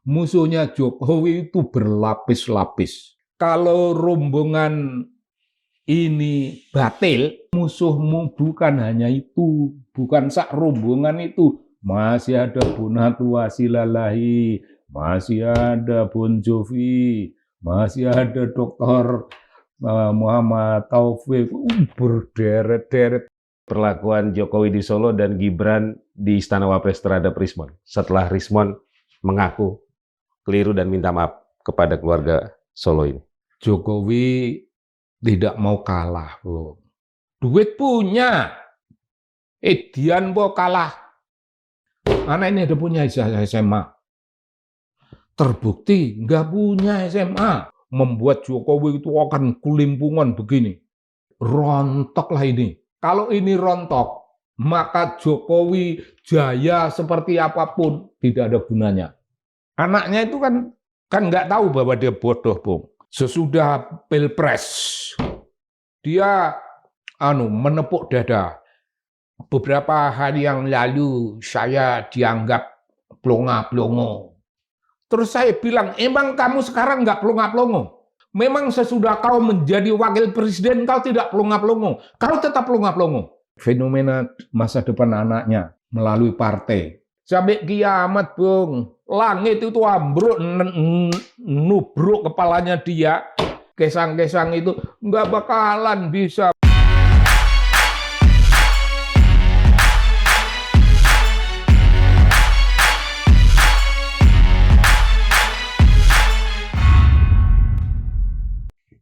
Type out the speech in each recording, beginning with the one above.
musuhnya Jokowi itu berlapis-lapis. Kalau rombongan ini batil, musuhmu bukan hanya itu, bukan sak rombongan itu. Masih ada Bonatua Silalahi, masih ada Bon Jovi, masih ada Dr. Muhammad Taufik, berderet-deret. Perlakuan Jokowi di Solo dan Gibran di Istana Wapres terhadap Rismon setelah Rismon mengaku keliru dan minta maaf kepada keluarga Solo ini. Jokowi tidak mau kalah, Bu. Duit punya. Dian mau kalah. Anak ini ada punya SMA. Terbukti nggak punya SMA. Membuat Jokowi itu akan kulimpungan begini. Rontoklah ini. Kalau ini rontok, maka Jokowi jaya seperti apapun tidak ada gunanya. Anaknya itu kan nggak tahu bahwa dia bodoh, Bung. Sesudah Pilpres, dia menepuk dada. Beberapa hari yang lalu saya dianggap plonga-plongo. Terus saya bilang, emang kamu sekarang nggak plonga-plongo? Memang sesudah kau menjadi wakil presiden, kau tidak plonga-plongo. Kau tetap plonga-plongo. Fenomena masa depan anaknya melalui partai. Sampai kiamat, Bung. Langit itu ambruk, nubruk kepalanya dia. Kesang-kesang itu nggak bakalan bisa.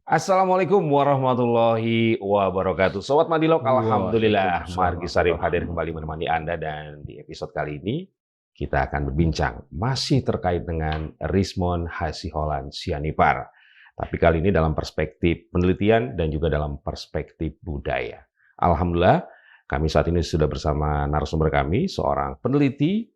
Assalamualaikum warahmatullahi wabarakatuh. Sobat Madilog, alhamdulillah Margi Sarif hadir kembali menemani Anda, dan di episode kali ini kita akan berbincang masih terkait dengan Rismon Hasyholan Sianipar. Tapi kali ini dalam perspektif penelitian dan juga dalam perspektif budaya. Alhamdulillah kami saat ini sudah bersama narasumber kami, seorang peneliti,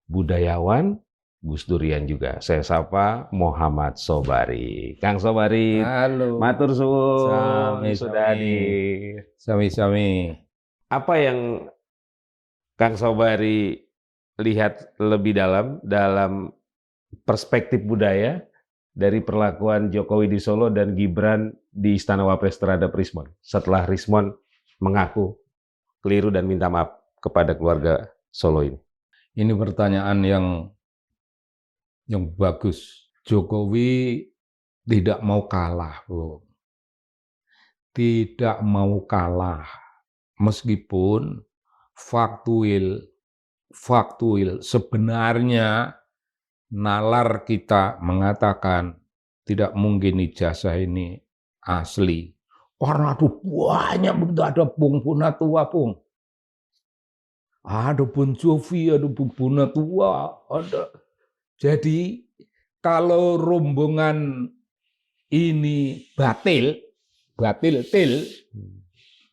budayawan, Gus Durian juga. Saya sapa Muhammad Sobari. Kang Sobari, halo. Matur suwun sudah hadir. Sami-sami. Apa yang Kang Sobari lihat lebih dalam perspektif budaya dari perlakuan Jokowi di Solo dan Gibran di Istana Wapres terhadap Rismon setelah Rismon mengaku keliru dan minta maaf kepada keluarga Solo ini? Ini pertanyaan yang bagus. Jokowi tidak mau kalah, Bu. Tidak mau kalah. Meskipun faktuil sebenarnya nalar kita mengatakan tidak mungkin ijazah ini asli. Karena banyak begitu, ada Bung Bonatua, Bung. Ada Bon Jovi, ada Bung Bonatua, ada. Jadi kalau rombongan ini batil,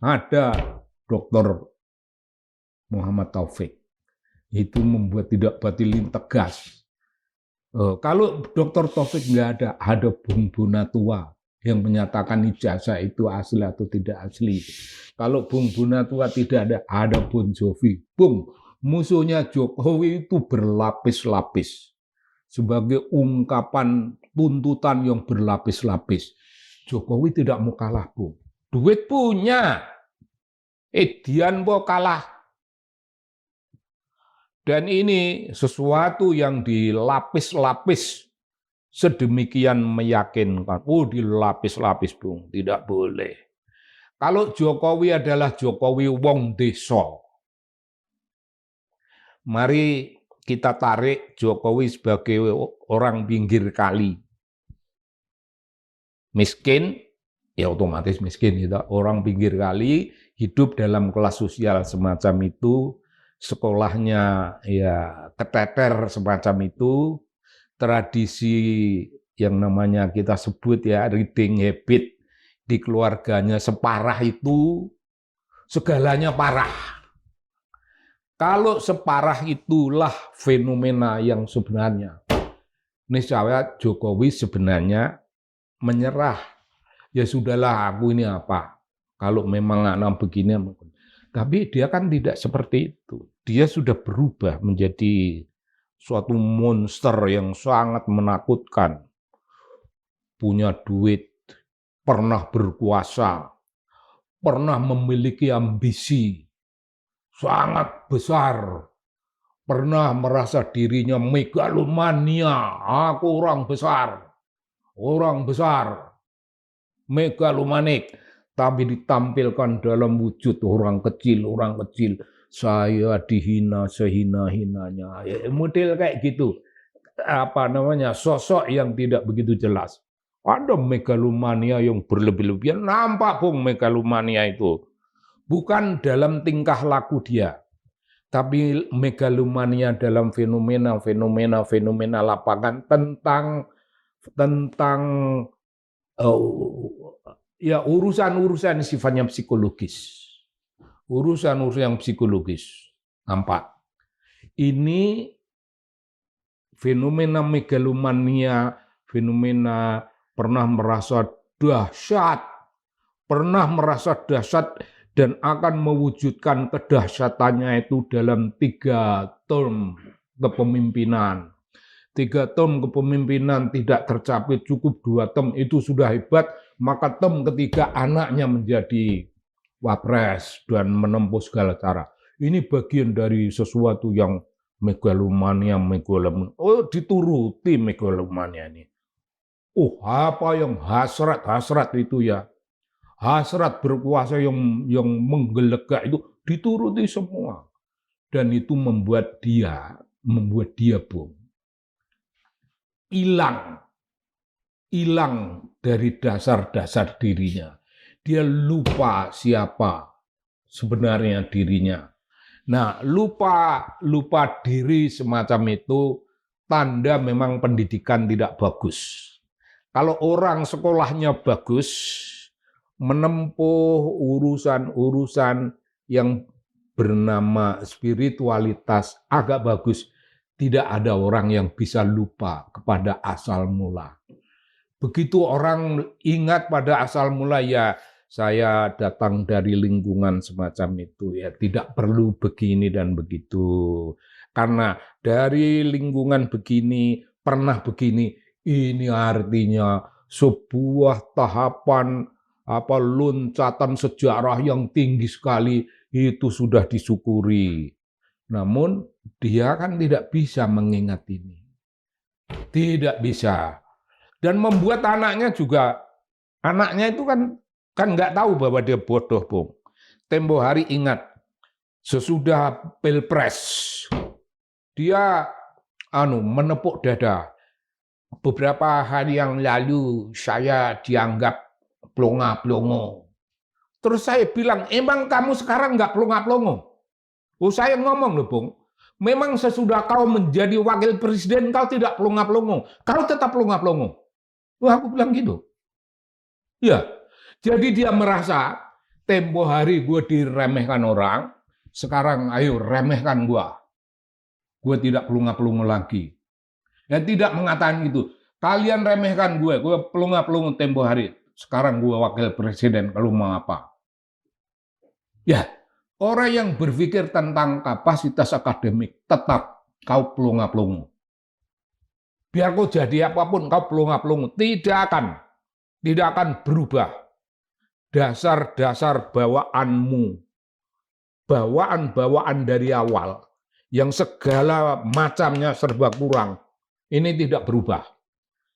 ada Dr. Muhammad Taufik. Itu membuat tidak batilin tegas. Kalau Dr. Taufik nggak ada Bung Bonatua yang menyatakan ijazah itu asli atau tidak asli. Kalau Bung Bonatua tidak ada Bon Jovi. Bung, musuhnya Jokowi itu berlapis-lapis. Sebagai ungkapan tuntutan yang berlapis-lapis. Jokowi tidak mau kalah, Bung. Duit punya. Dian mau kalah. Dan ini sesuatu yang dilapis-lapis sedemikian meyakinkan. Oh, dilapis-lapis, Bung. Tidak boleh. Kalau Jokowi adalah Jokowi wong desa. Mari kita tarik Jokowi sebagai orang pinggir kali. Miskin, ya otomatis miskin. Gitu. Orang pinggir kali, hidup dalam kelas sosial semacam itu, sekolahnya ya keteter semacam itu, tradisi yang namanya kita sebut ya reading habit di keluarganya separah itu, segalanya parah. Kalau separah itulah fenomena yang sebenarnya. Niscaya Jokowi sebenarnya menyerah. Ya sudahlah, aku ini apa? Kalau memang anak begini. Tapi dia kan tidak seperti itu. Dia sudah berubah menjadi suatu monster yang sangat menakutkan. Punya duit, pernah berkuasa, pernah memiliki ambisi sangat besar, pernah merasa dirinya megalomania, aku orang besar, megalomanik, tapi ditampilkan dalam wujud orang kecil, saya dihina sehina-hinanya, model kayak gitu, sosok yang tidak begitu jelas. Ada megalomania yang berlebih-lebihan, nampak Bung megalomania itu. Bukan dalam tingkah laku dia, tapi megalomania dalam fenomena lapangan tentang urusan-urusan sifatnya psikologis. Urusan-urusan psikologis. Nampak. Ini fenomena megalomania, fenomena pernah merasa dahsyat dan akan mewujudkan kedahsyatannya itu dalam 3 term kepemimpinan. 3 term kepemimpinan tidak tercapai, cukup 2 term itu sudah hebat, maka term ketiga anaknya menjadi wapres dan menempuh segala cara. Ini bagian dari sesuatu yang megalomania. Oh, dituruti megalomania ini. Oh, apa yang hasrat itu ya. Hasrat berkuasa yang menggelegak itu dituruti semua. Dan itu membuat dia Bung, hilang dari dasar-dasar dirinya. Dia lupa siapa sebenarnya dirinya. Nah, lupa diri semacam itu tanda memang pendidikan tidak bagus. Kalau orang sekolahnya bagus, menempuh urusan-urusan yang bernama spiritualitas agak bagus, tidak ada orang yang bisa lupa kepada asal mula. Begitu orang ingat pada asal mula, ya saya datang dari lingkungan semacam itu, ya tidak perlu begini dan begitu. Karena dari lingkungan begini, pernah begini, ini artinya sebuah tahapan loncatan sejarah yang tinggi sekali, itu sudah disyukuri. Namun dia kan tidak bisa mengingat ini. Tidak bisa. Dan membuat anaknya itu kan nggak tahu bahwa dia bodoh, Bung. Tempo hari ingat, sesudah Pilpres, dia menepuk dada. Beberapa hari yang lalu saya dianggap plonga-plongo. Terus saya bilang, emang kamu sekarang nggak plonga-plongo? Oh, saya ngomong loh, Bung. Memang sesudah kau menjadi wakil presiden, kau tidak plonga-plongo. Kau tetap plonga-plongo. Wah, aku bilang gitu. Ya, jadi dia merasa tempo hari gue diremehkan orang, sekarang ayo remehkan gue. Gue tidak plonga-plongo lagi. Ya tidak mengatakan gitu. Kalian remehkan gue pelunga-pelunga tempo hari. Sekarang gue wakil presiden, kalau mau apa? Ya, orang yang berpikir tentang kapasitas akademik, tetap kau pelunga-pelunga. Biar kau jadi apapun, kau pelunga-pelunga. Tidak akan berubah. Dasar-dasar bawaanmu, bawaan dari awal, yang segala macamnya serba kurang, ini tidak berubah.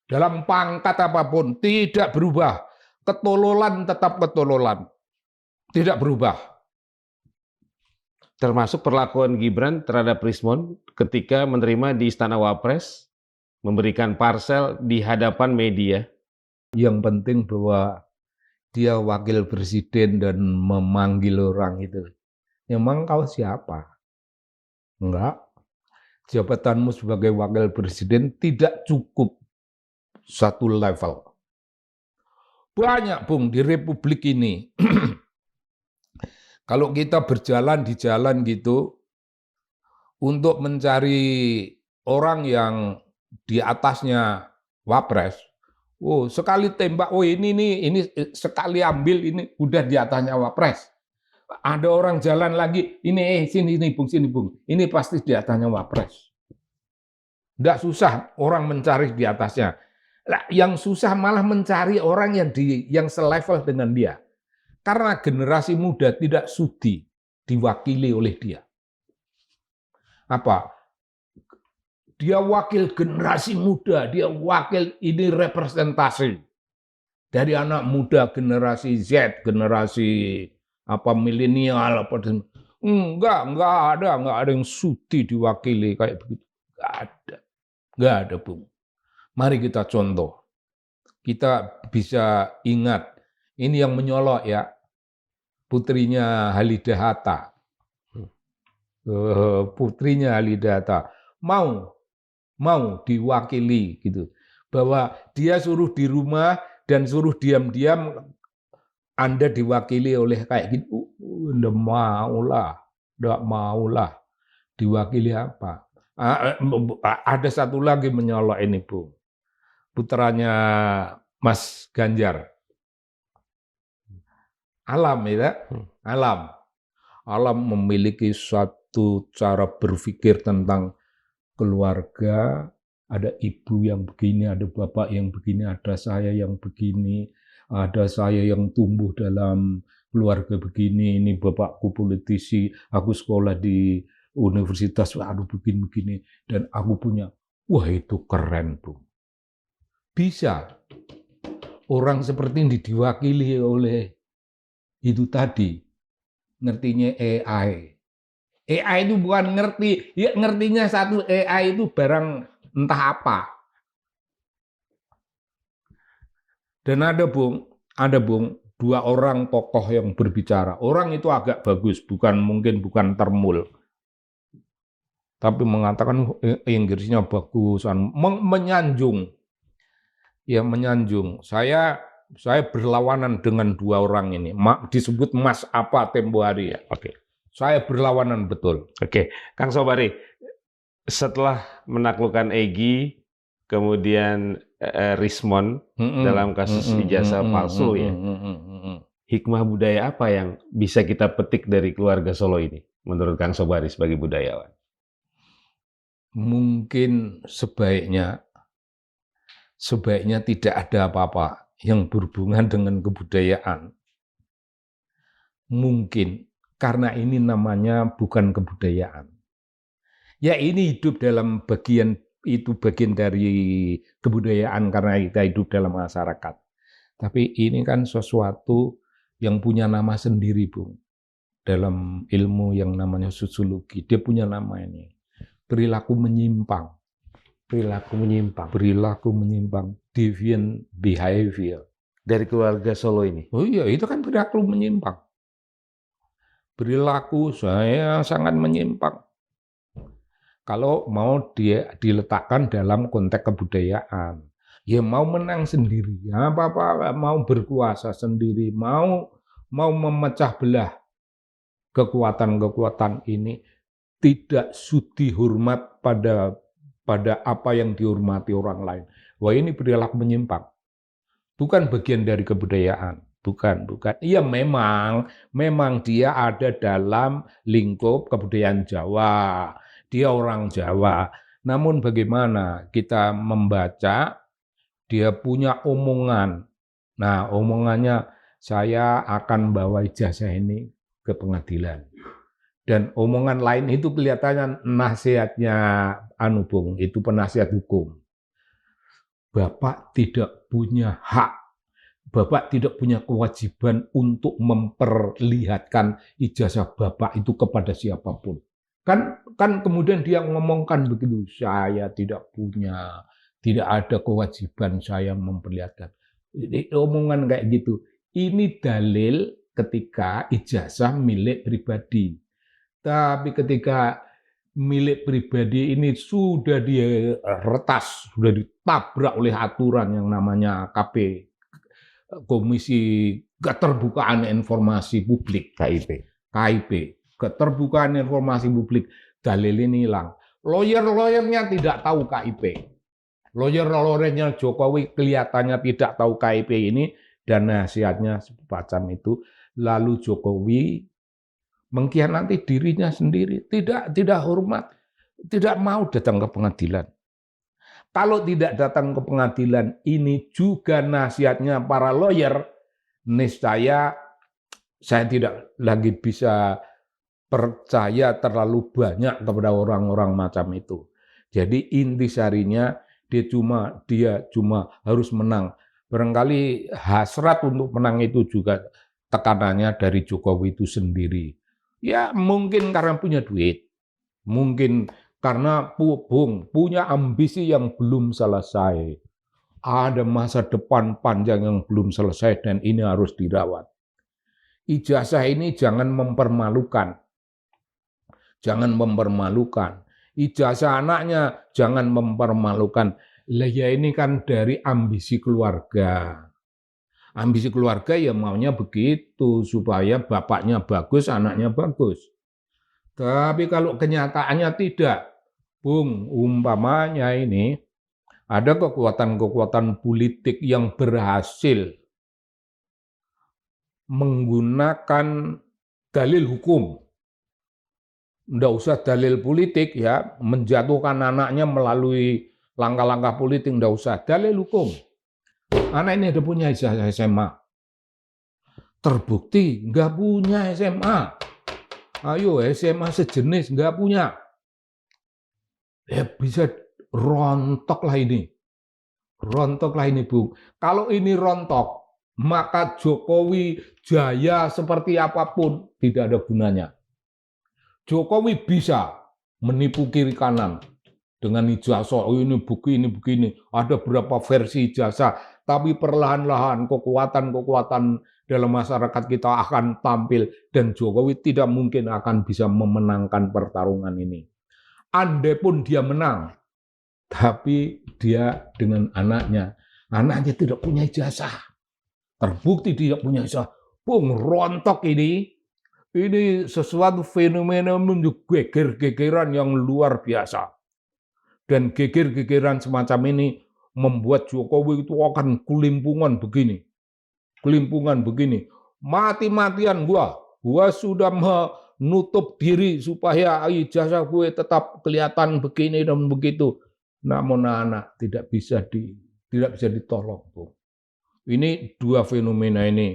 Dalam pangkat apapun tidak berubah. Ketololan tetap ketololan. Tidak berubah. Termasuk perlakuan Gibran terhadap Rismon ketika menerima di Istana Wapres, memberikan parsel di hadapan media. Yang penting bahwa dia wakil presiden dan memanggil orang itu. Memang kau siapa? Enggak. Jabatanmu sebagai wakil presiden tidak cukup satu level. Banyak, Bung, di Republik ini. Kalau kita berjalan di jalan gitu, untuk mencari orang yang di atasnya wapres, sekali tembak, ini sekali ambil, ini udah di atasnya wapres. Ada orang jalan lagi, sini Bung, ini pasti di atasnya wapres. Nggak susah orang mencari di atasnya. Nah, yang susah malah mencari orang yang selevel dengan dia. Karena generasi muda tidak sudi diwakili oleh dia. Apa? Dia wakil generasi muda, dia wakil ini representasi dari anak muda generasi Z, generasi milenial apa enggak ada yang sudi diwakili kayak begitu. Enggak ada, Bung. Mari kita contoh. Kita bisa ingat ini yang menyolok ya, putrinya Halidah Hatta. Putrinya Halidah Hatta mau diwakili gitu. Bahwa dia suruh di rumah dan suruh diam-diam Anda diwakili oleh kayak gitu. Enggak maulah. Diwakili apa? Ada satu lagi menyolok ini, Bu. Putranya Mas Ganjar. Alam ya, Alam memiliki suatu cara berpikir tentang keluarga, ada ibu yang begini, ada bapak yang begini, ada saya yang begini, ada saya yang tumbuh dalam keluarga begini, ini bapakku politisi, aku sekolah di universitas, aduh begini-begini, dan aku punya, wah itu keren, Bu. Bisa orang seperti ini diwakili oleh itu tadi, ngertinya AI. AI itu bukan ngerti, ya ngertinya satu AI itu barang entah apa. Dan ada Bung, dua orang tokoh yang berbicara. Orang itu agak bagus, mungkin bukan termul. Tapi mengatakan Inggrisnya bagusan, menyanjung. Ya menyanjung. Saya berlawanan dengan dua orang ini. Disebut Mas apa tempo hari ya. Oke. Saya berlawanan betul. Oke, Kang Sobari, setelah menaklukkan Egy, kemudian Rismond dalam kasus ijazah palsu ya, hikmah budaya apa yang bisa kita petik dari keluarga Solo ini, menurut Kang Sobari sebagai budayawan? Mungkin sebaiknya tidak ada apa-apa yang berhubungan dengan kebudayaan. Mungkin. Karena ini namanya bukan kebudayaan. Ya ini hidup dalam bagian dari kebudayaan karena kita hidup dalam masyarakat. Tapi ini kan sesuatu yang punya nama sendiri, Bung. Dalam ilmu yang namanya sosiologi, dia punya nama ini. Perilaku menyimpang. Deviant behavior. Dari keluarga Solo ini? Oh iya, itu kan perilaku menyimpang. Perilaku saya sangat menyimpang. Kalau mau dia diletakkan dalam konteks kebudayaan, ya mau menang sendiri, apa-apa mau berkuasa sendiri, mau memecah belah kekuatan ini, tidak sudi hormat pada apa yang dihormati orang lain. Wah ini perilaku menyimpang, bukan bagian dari kebudayaan. Bukan. Iya memang dia ada dalam lingkup kebudayaan Jawa. Dia orang Jawa. Namun bagaimana kita membaca, dia punya omongan. Nah omongannya, saya akan bawa ijazah ini ke pengadilan. Dan omongan lain itu kelihatannya nasihatnya Bung, itu penasihat hukum. Bapak tidak punya hak. Bapak tidak punya kewajiban untuk memperlihatkan ijazah Bapak itu kepada siapapun. Kan kemudian dia ngomongkan begitu, saya tidak ada kewajiban saya memperlihatkan. Omongan kayak gitu. Ini dalil ketika ijazah milik pribadi. Tapi ketika milik pribadi ini sudah diretas, sudah ditabrak oleh aturan yang namanya Komisi Keterbukaan Informasi Publik, KIP, Keterbukaan Informasi Publik, dalil ini hilang. Lawyer-lawyernya tidak tahu KIP. Lawyer-lawyernya Jokowi kelihatannya tidak tahu KIP ini dan nasihatnya semacam itu. Lalu Jokowi mengkhianati dirinya sendiri, tidak hormat, tidak mau datang ke pengadilan. Kalau tidak datang ke pengadilan, ini juga nasihatnya para lawyer, niscaya saya tidak lagi bisa percaya terlalu banyak kepada orang-orang macam itu. Jadi intisarinya dia cuma harus menang. Barangkali hasrat untuk menang itu juga tekanannya dari Jokowi itu sendiri. Ya mungkin karena punya duit, mungkin karena punya ambisi yang belum selesai. Ada masa depan panjang yang belum selesai dan ini harus dirawat. Ijazah ini jangan mempermalukan. Jangan mempermalukan. Ijazah anaknya jangan mempermalukan. Lah ya ini kan dari ambisi keluarga. Ambisi keluarga ya maunya begitu supaya bapaknya bagus, anaknya bagus. Tapi kalau kenyataannya tidak, Bung, umpamanya ini ada kekuatan-kekuatan politik yang berhasil menggunakan dalil hukum. Nggak usah dalil politik ya, menjatuhkan anaknya melalui langkah-langkah politik, nggak usah. Dalil hukum. Anak ini ada punya ijazah SMA. Terbukti nggak punya SMA. Ayo SMA sejenis nggak punya. Ya bisa rontok lah ini. Rontok lah ini, Bung. Kalau ini rontok, maka Jokowi jaya seperti apapun tidak ada gunanya. Jokowi bisa menipu kiri kanan dengan ijazah. Oh ini begini. Ada berapa versi ijazah, tapi perlahan-lahan kekuatan-kekuatan dalam masyarakat kita akan tampil dan Jokowi tidak mungkin akan bisa memenangkan pertarungan ini. Andai pun dia menang, tapi dia dengan anaknya tidak punya ijazah. Terbukti tidak punya ijazah. Bung, rontok ini. Ini sesuatu fenomena menunjuk geger-gegeran yang luar biasa. Dan geger-gegeran semacam ini membuat Jokowi itu akan kelimpungan begini. Kelimpungan begini. Mati-matian gua sudah menutup diri supaya ijazah gue tetap kelihatan begini dan begitu. Namun anak tidak bisa ditolong. Ini dua fenomena ini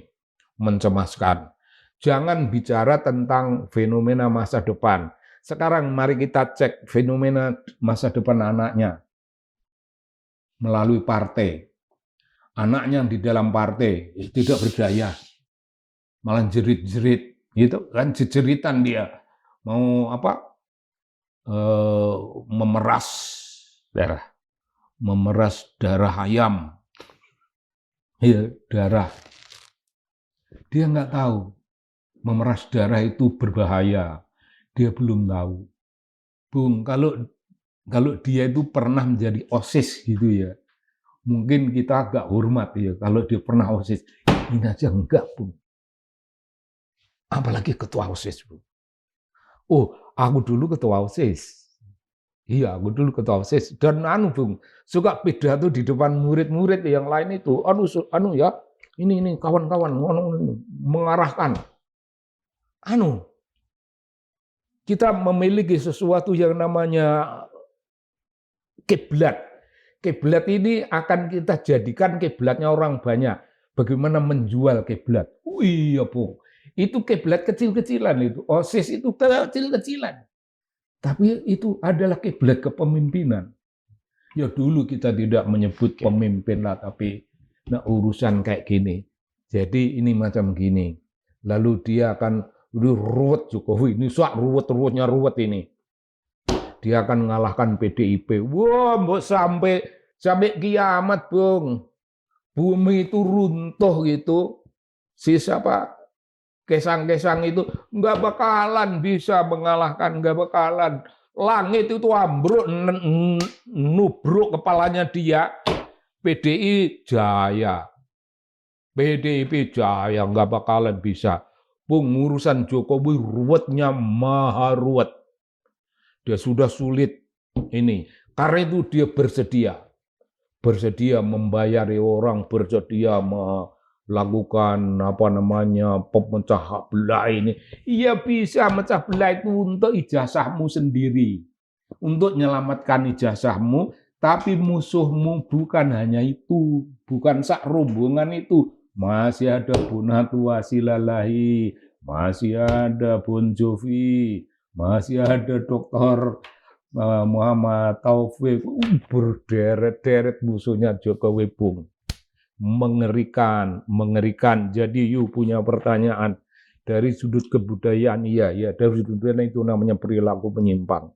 mencemaskan. Jangan bicara tentang fenomena masa depan. Sekarang mari kita cek fenomena masa depan anaknya melalui partai. Anaknya di dalam partai tidak berdaya, malah jerit-jerit, gitu kan, jeritan dia mau apa? Memeras darah ayam, ya darah. Dia nggak tahu. Memeras darah itu berbahaya. Dia belum tahu. Bung, kalau dia itu pernah menjadi OSIS gitu ya, mungkin kita agak hormat ya kalau dia pernah OSIS. Ini aja enggak, Bung. Apalagi ketua OSIS, Bung. Oh, aku dulu ketua OSIS. Iya, aku dulu ketua OSIS. Dan Bung, suka pidato di depan murid-murid yang lain itu. Ya, ini kawan-kawan mengarahkan. Kita memiliki sesuatu yang namanya kiblat. Kiblat ini akan kita jadikan kiblatnya orang banyak. Bagaimana menjual kiblat? Oh iya, Bung. Itu kiblat kecil-kecilan itu. OSIS itu kecil-kecilan. Tapi itu adalah kiblat kepemimpinan. Ya dulu kita tidak menyebut pemimpin lah, tapi urusan kayak gini. Jadi ini macam gini. Lalu dia akan ruwet Jokowi, ini ruwet-ruwetnya ini. Dia akan mengalahkan PDIP. Wah, sampai kiamat, Bung. Bumi itu runtuh gitu. Si siapa? Kesang-kesang itu nggak bakalan bisa mengalahkan, nggak bakalan. Langit itu ambruk, nubruk kepalanya dia. PDIP jaya, nggak bakalan bisa. Pengurusan Jokowi ruwetnya maha ruwet. Dia sudah sulit ini. Karena itu dia bersedia membayari orang, bersedia melakukan pemecah belah ini. Ia bisa mecah belah itu untuk ijazahmu sendiri, untuk menyelamatkan ijazahmu Tapi musuhmu bukan hanya itu, bukan sak rombongan itu. Masih ada Bonatu Wasilalahi, masih ada Bon Jovi, masih ada Dr. Muhammad Taufik. Berderet-deret musuhnya Jokowi, Bung. Mengerikan, mengerikan. Jadi you punya pertanyaan dari sudut kebudayaan, iya, dari sudut kebudayaan itu namanya perilaku menyimpang.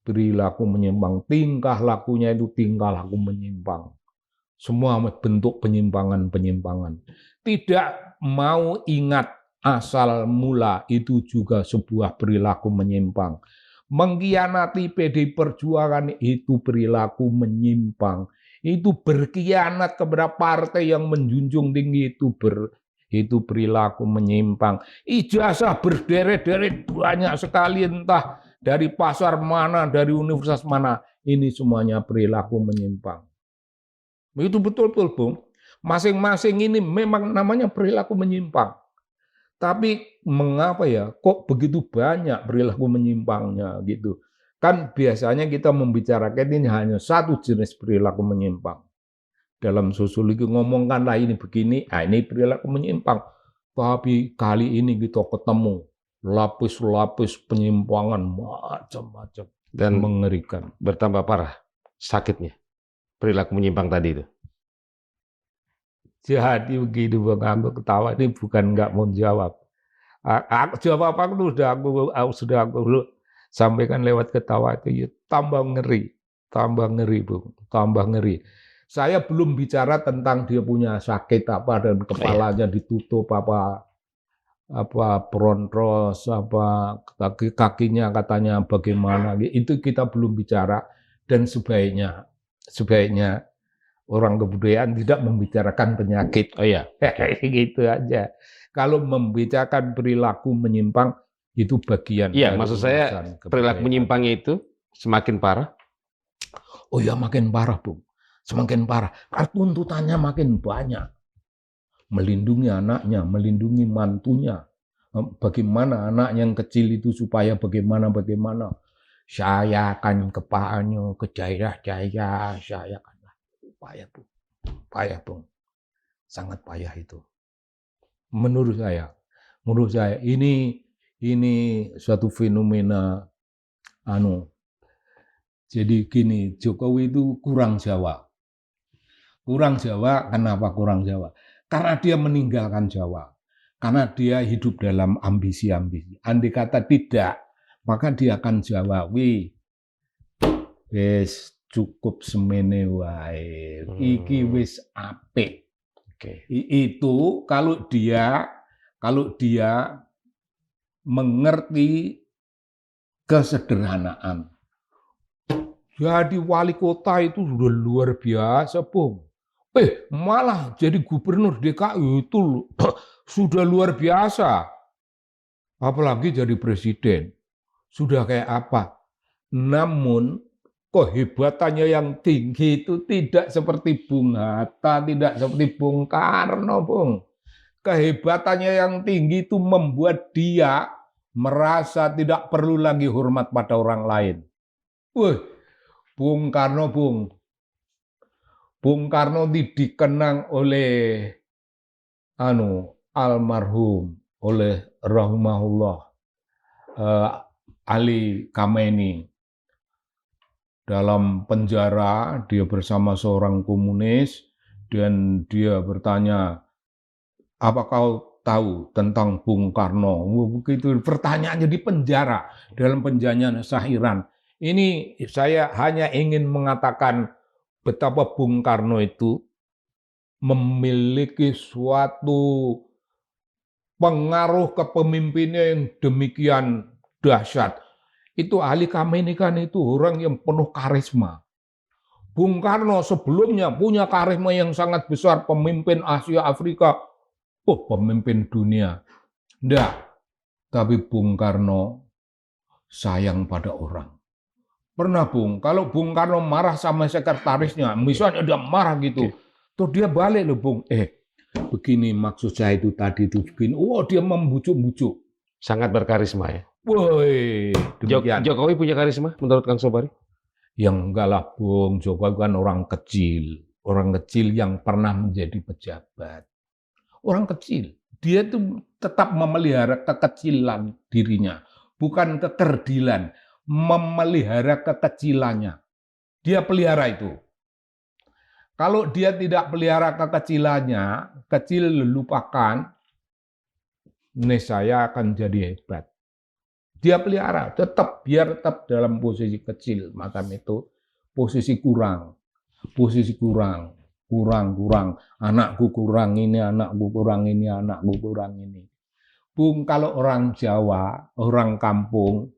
Perilaku menyimpang, tingkah lakunya itu tingkah laku menyimpang. Semua bentuk penyimpangan-penyimpangan. Tidak mau ingat asal mula itu juga sebuah perilaku menyimpang. Mengkhianati PDI Perjuangan itu perilaku menyimpang. Itu berkhianat kepada partai yang menjunjung tinggi itu perilaku menyimpang. Ijazah berderet-deret banyak sekali, entah dari pasar mana, dari universitas mana, ini semuanya perilaku menyimpang. Itu betul-betul, Bung. Masing-masing ini memang namanya perilaku menyimpang. Tapi mengapa ya, kok begitu banyak perilaku menyimpangnya gitu? Kan biasanya kita membicarakan ini hanya satu jenis perilaku menyimpang. Dalam sosiologi ngomongkanlah ini begini, ini perilaku menyimpang. Tapi kali ini kita ketemu lapis-lapis penyimpangan macam-macam dan mengerikan. Bertambah parah sakitnya perilaku menyimpang tadi itu. Jadi begitu Bang, aku ketawa ini bukan nggak mau jawab. Aku jawab apa itu sudah aku sampaikan lewat ketawa itu, ya, tambah ngeri Bung, tambah ngeri. Saya belum bicara tentang dia punya sakit apa dan kepalanya ditutup apa brontos, apa kakinya katanya bagaimana, itu kita belum bicara. Dan sebaiknya orang kebudayaan tidak membicarakan penyakit. Oh iya, gitu aja. Kalau membicarakan perilaku menyimpang itu bagian. Iya, maksud saya perilaku menyimpangnya itu semakin parah. Oh ya, makin parah, Bung. Semakin parah. Karena tuntutannya makin banyak. Melindungi anaknya, melindungi mantunya. Bagaimana anak yang kecil itu supaya bagaimana. Saya akan ke Paanyo, ke daerah-daerah, saya akan. Payah, Bung. Sangat payah itu. Menurut saya ini suatu fenomena jadi gini, Jokowi itu kurang Jawa. Kenapa kurang Jawa? Karena dia meninggalkan Jawa. Karena dia hidup dalam ambisi-ambisi. Andai kata tidak, maka dia akan Jawawi. Wis cukup semene wae. Iki wis apik. Itu kalau dia mengerti kesederhanaan. Jadi wali kota itu sudah luar biasa, Bung. Malah jadi gubernur DKI itu sudah luar biasa. Apalagi jadi presiden. Sudah kayak apa? Namun kehebatannya yang tinggi itu tidak seperti Bung Hatta, tidak seperti Bung Karno, Bung. Kehebatannya yang tinggi itu membuat dia merasa tidak perlu lagi hormat pada orang lain. Bung Karno, Bung Karno dikenang oleh almarhum, oleh rahimahullah Ali Khamenei. Dalam penjara, dia bersama seorang komunis, dan dia bertanya, apa kau tahu tentang Bung Karno? Begitu pertanyaannya di penjara, dalam penjara Sahiran. Ini saya hanya ingin mengatakan betapa Bung Karno itu memiliki suatu pengaruh kepemimpinannya yang demikian dahsyat. Itu Ali Khamenei kan itu orang yang penuh karisma. Bung Karno sebelumnya punya karisma yang sangat besar, pemimpin Asia, Afrika, pemimpin dunia. Enggak, tapi Bung Karno sayang pada orang. Pernah Bung, kalau Bung Karno marah sama sekretarisnya, misalnya dia marah gitu, terus dia balik loh Bung, begini maksud saya itu tadi itu begini, dia membujuk-bujuk. Sangat berkarisma ya. Woi, Jokowi punya karisma menurut Kang Sobari? Yang enggak lah, Bung. Jokowi kan orang kecil yang pernah menjadi pejabat. Orang kecil. Dia itu tetap memelihara kekecilan dirinya, bukan kekerdilan, memelihara kekecilannya. Dia pelihara itu. Kalau dia tidak pelihara kekecilannya, kecil lupakan, niscaya akan jadi hebat. Dia pelihara, biar tetap dalam posisi kecil, macam itu, posisi kurang, anakku kurang ini, anakku kurang ini, anakku kurang ini. Bung, kalau orang Jawa, orang kampung,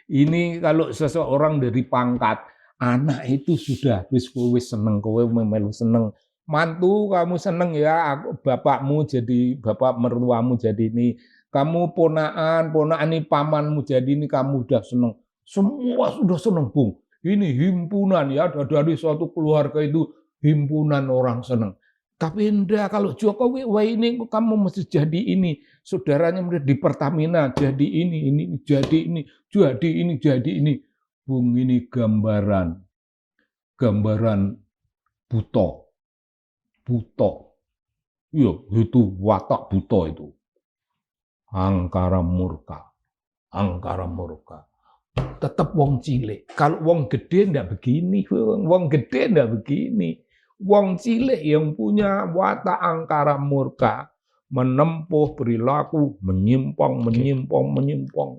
ini kalau seseorang dari pangkat, anak itu sudah wis seneng, kowe memelu seneng. Mantu kamu seneng ya, bapakmu jadi bapak mertuamu jadi ini. Kamu ponakan ini pamanmu jadi ini, kamu udah seneng. Semua sudah seneng, Bung. Ini himpunan ya, dari suatu keluarga itu himpunan orang seneng. Tapi enggak, kalau Jokowi, wah ini kamu mesti jadi ini. Saudaranya di Pertamina jadi ini, jadi ini. Bung, ini gambaran buto. Iya, itu watak buto itu. Angkara murka. Tetap wong cilik. Kalau wong gede ndak begini, Wong cilik yang punya watak angkara murka, menempuh perilaku menyimpang,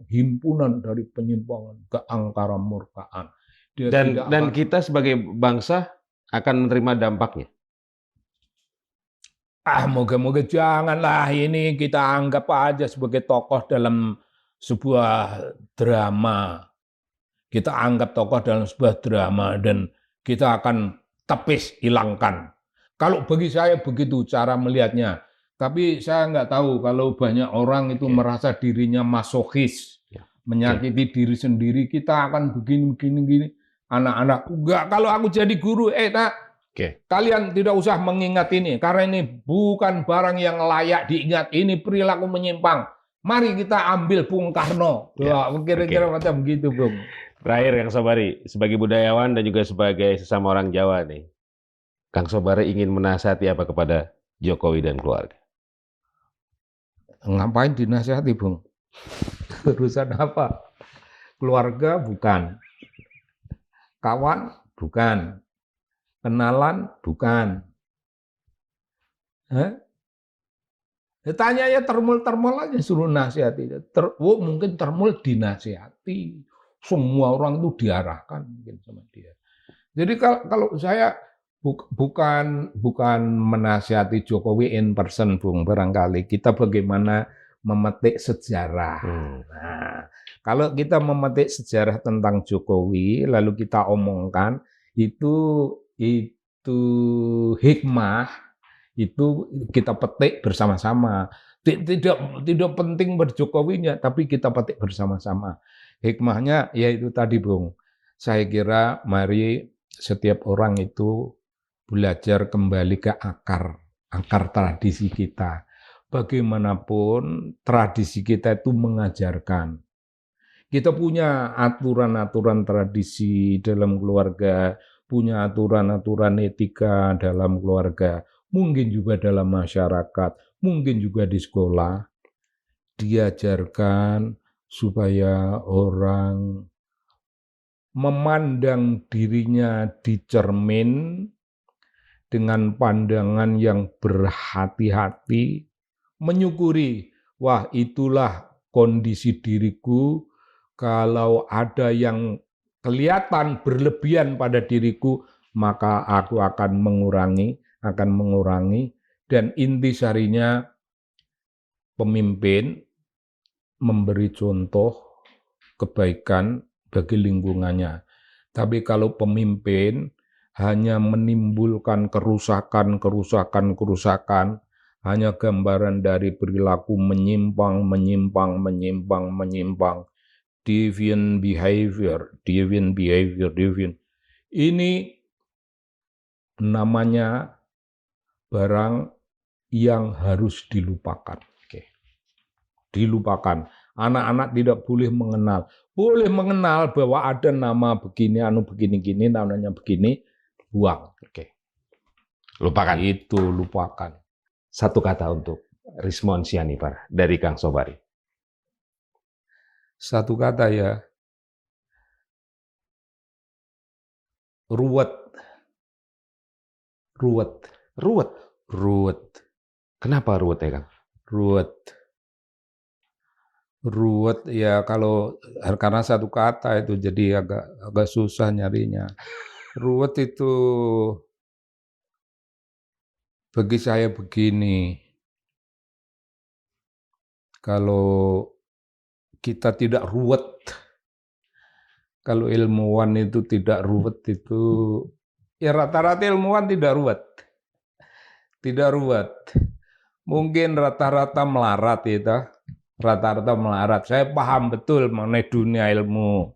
himpunan dari penyimpangan ke angkara murkaan. Dan kita sebagai bangsa akan menerima dampaknya. Moga-moga janganlah, ini kita anggap aja sebagai tokoh dalam sebuah drama. Kita anggap tokoh dalam sebuah drama dan kita akan tepis, hilangkan. Kalau bagi saya begitu cara melihatnya. Tapi saya nggak tahu kalau banyak orang itu merasa dirinya masochis, menyakiti diri sendiri. Kita akan begini. Anak-anak, enggak, kalau aku jadi guru, kalian tidak usah mengingat ini, karena ini bukan barang yang layak diingat, ini perilaku menyimpang. Mari kita ambil Bung Karno. Kira-kira macam begitu, Bung. Terakhir, Kang Sobari, sebagai budayawan dan juga sebagai sesama orang Jawa nih, Kang Sobari ingin menasihati apa kepada Jokowi dan keluarga? Ngapain dinasihati, Bung? Urusan apa? Keluarga bukan. Kawan bukan. Kenalan bukan. Tanya ya termul aja, suruh nasihati. Mungkin termul dinasihati. Semua orang itu diarahkan mungkin sama dia. Jadi kalau saya bukan menasihati Jokowi in person, Bung, barangkali kita bagaimana memetik sejarah. Nah, kalau kita memetik sejarah tentang Jokowi lalu kita omongkan, itu hikmah, itu kita petik bersama-sama. Tidak penting berjokowinya, tapi kita petik bersama-sama. Hikmahnya yaitu tadi, Bung. Saya kira mari setiap orang itu belajar kembali ke akar tradisi kita. Bagaimanapun tradisi kita itu mengajarkan. Kita punya aturan-aturan tradisi dalam keluarga, punya aturan-aturan etika dalam keluarga, mungkin juga dalam masyarakat, mungkin juga di sekolah. Diajarkan supaya orang memandang dirinya di cermin dengan pandangan yang berhati-hati, menyukuri, wah itulah kondisi diriku, kalau ada yang kelihatan berlebihan pada diriku, maka aku akan mengurangi, dan intisarinya pemimpin memberi contoh kebaikan bagi lingkungannya. Tapi kalau pemimpin hanya menimbulkan kerusakan, hanya gambaran dari perilaku menyimpang, deviant behavior. Ini namanya barang yang harus dilupakan. Dilupakan. Anak-anak tidak boleh mengenal. Boleh mengenal bahwa ada nama begini, anu begini-gini, namanya begini, buang. Oke. Lupakan. Itu lupakan. Satu kata untuk Rismon Sianipar dari Kang Sobari. Satu kata ya. Ruwet. Ruwet. Ruwet. Ruwet. Kenapa ruwet ya, Kang? Ruwet. Ruwet ya kalau karena satu kata itu jadi agak susah nyarinya. Ruwet itu bagi saya begini. Kalau kita tidak ruwet, kalau ilmuwan itu tidak ruwet itu, ya rata-rata ilmuwan tidak ruwet. Tidak ruwet. Mungkin rata-rata melarat itu. Rata-rata melarat. Saya paham betul mengenai dunia ilmu.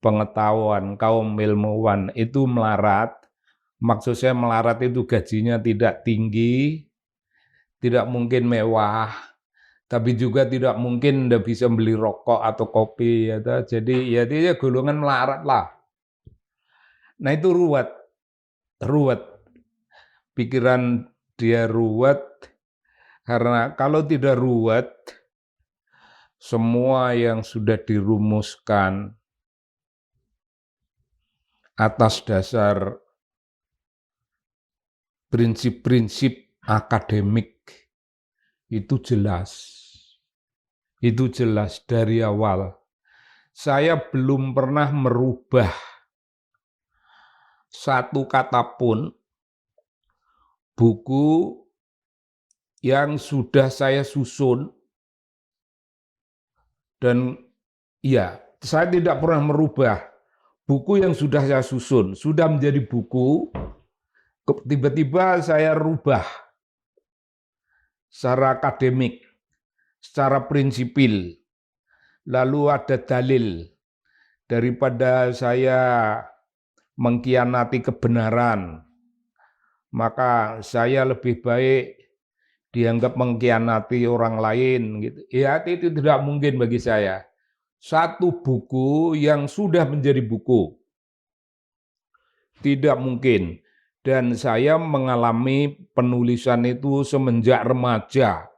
Pengetahuan kaum ilmuwan itu melarat. Maksud saya melarat itu gajinya tidak tinggi, tidak mungkin mewah, tapi juga tidak mungkin tidak bisa beli rokok atau kopi. Ya, jadi ya dia golongan melarat lah. Nah itu ruwet. Ruwet. Pikiran dia ruwet, karena kalau tidak ruwet, semua yang sudah dirumuskan atas dasar prinsip-prinsip akademik itu jelas. Itu jelas dari awal. Saya belum pernah merubah satu kata pun buku yang sudah saya susun. Dan ya, saya tidak pernah merubah buku yang sudah saya susun, sudah menjadi buku, tiba-tiba saya rubah secara akademik, secara prinsipil, lalu ada dalil daripada saya mengkhianati kebenaran, maka saya lebih baik dianggap mengkhianati orang lain gitu. Ya itu tidak mungkin bagi saya. Satu buku yang sudah menjadi buku. Tidak mungkin. Dan saya mengalami penulisan itu semenjak remaja.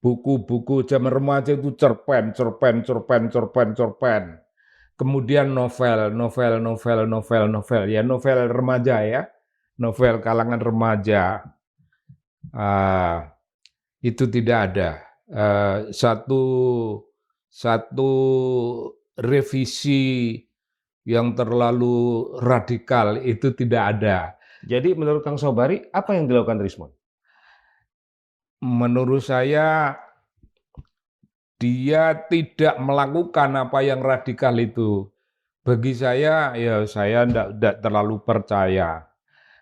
Buku-buku zaman remaja itu cerpen. Kemudian novel. Ya novel remaja ya. Novel kalangan remaja. Itu tidak ada satu revisi yang terlalu radikal, itu tidak ada. Jadi menurut Kang Sobari, apa yang dilakukan Rismon? Menurut saya dia tidak melakukan apa yang radikal itu. Bagi saya, ya saya tidak terlalu percaya.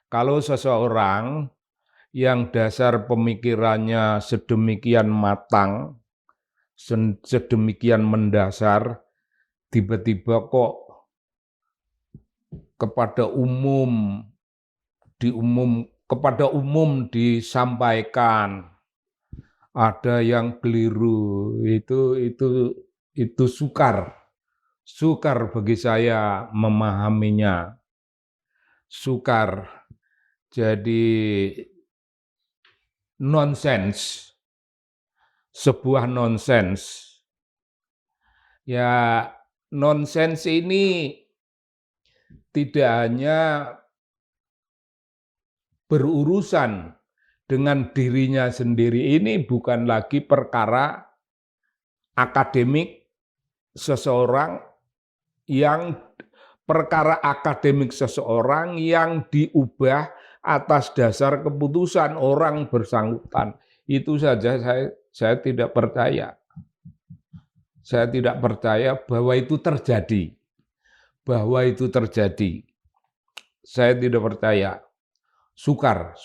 Kalau seseorang yang dasar pemikirannya sedemikian matang, sedemikian mendasar, tiba-tiba kok kepada umum disampaikan ada yang keliru, itu sukar bagi saya memahaminya, sukar. Jadi nonsens, sebuah nonsens. Ya, nonsens ini tidak hanya berurusan dengan dirinya sendiri, ini bukan lagi perkara akademik seseorang yang diubah atas dasar keputusan orang bersangkutan. Itu saja saya tidak percaya. Saya tidak percaya bahwa itu terjadi. Saya tidak percaya. Sukar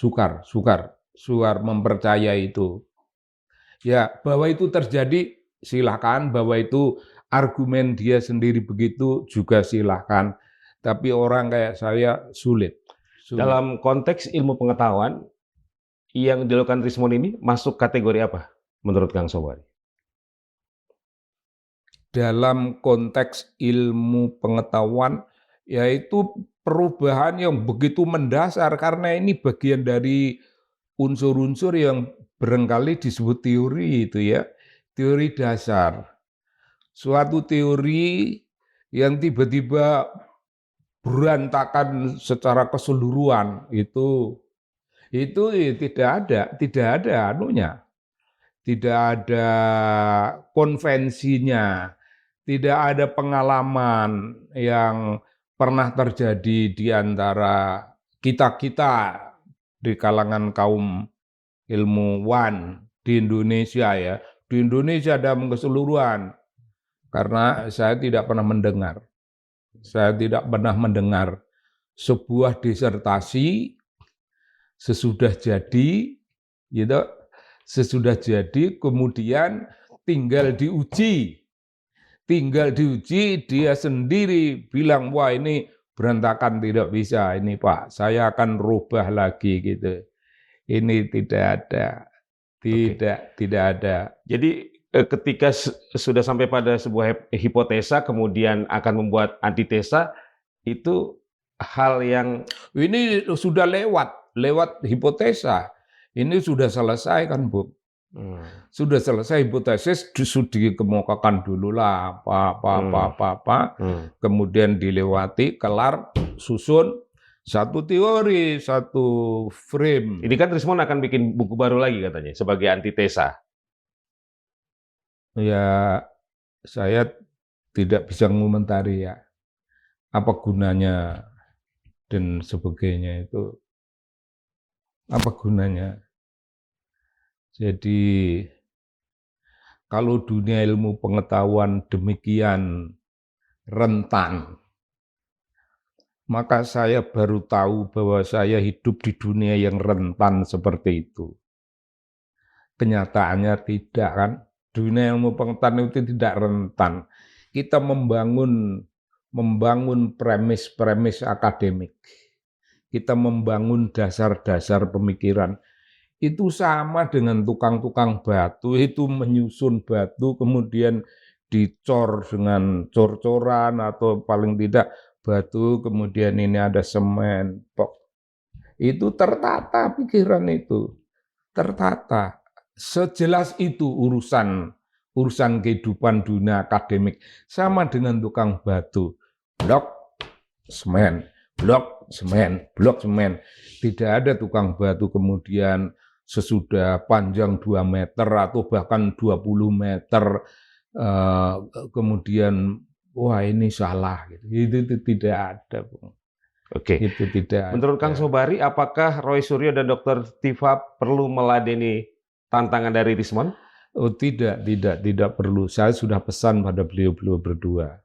mempercaya itu. Ya, bahwa itu terjadi silakan, bahwa itu argumen dia sendiri begitu juga silakan. Tapi orang kayak saya sulit. Dalam konteks ilmu pengetahuan, yang dilakukan Rismon ini masuk kategori apa menurut Kang Sobari? dalam konteks ilmu pengetahuan, yaitu perubahan yang begitu mendasar karena ini bagian dari unsur-unsur yang barangkali disebut teori itu ya, teori dasar. Suatu teori yang tiba-tiba berantakan secara keseluruhan itu tidak ada anunya, tidak ada konvensinya, tidak ada pengalaman yang pernah terjadi di antara kita-kita di kalangan kaum ilmuwan di Indonesia ya, di Indonesia dalam keseluruhan. Karena saya tidak pernah mendengar sebuah disertasi sesudah jadi, gitu, sesudah jadi kemudian tinggal diuji dia sendiri bilang wah ini berantakan tidak bisa ini Pak, saya akan rubah lagi gitu. Ini tidak ada, tidak ada. Jadi ketika sudah sampai pada sebuah hipotesa, kemudian akan membuat antitesa, itu hal yang ini sudah lewat hipotesa. Ini sudah selesai kan, Bu? Sudah selesai hipotesis, sudah dikemukakan dulu lah apa. Kemudian dilewati, kelar, susun satu teori, satu frame. Ini kan Trismon akan bikin buku baru lagi katanya sebagai antitesa. Ya, saya tidak bisa mengomentari ya apa gunanya dan sebagainya itu. Apa gunanya? Jadi kalau dunia ilmu pengetahuan demikian rentan, maka saya baru tahu bahwa saya hidup di dunia yang rentan seperti itu. Kenyataannya tidak kan, dunia ilmu pengetahuan itu tidak rentan. Kita membangun premis-premis akademik. Kita membangun dasar-dasar pemikiran. Itu sama dengan tukang-tukang batu, itu menyusun batu kemudian dicor dengan cor-coran atau paling tidak batu, kemudian ini ada semen, itu tertata pikiran itu, tertata. Sejelas itu urusan kehidupan dunia akademik, sama dengan tukang batu, blok semen, blok semen, blok semen. Tidak ada tukang batu kemudian sesudah panjang 2 meter atau bahkan 20 meter kemudian wah ini salah gitu. Itu tidak ada, Bung. Oke. Itu tidak. Menurut Kang Sobari, apakah Roy Suryo dan Dr. Tifa perlu meladeni tantangan dari Trismon? Oh tidak perlu. Saya sudah pesan pada beliau berdua.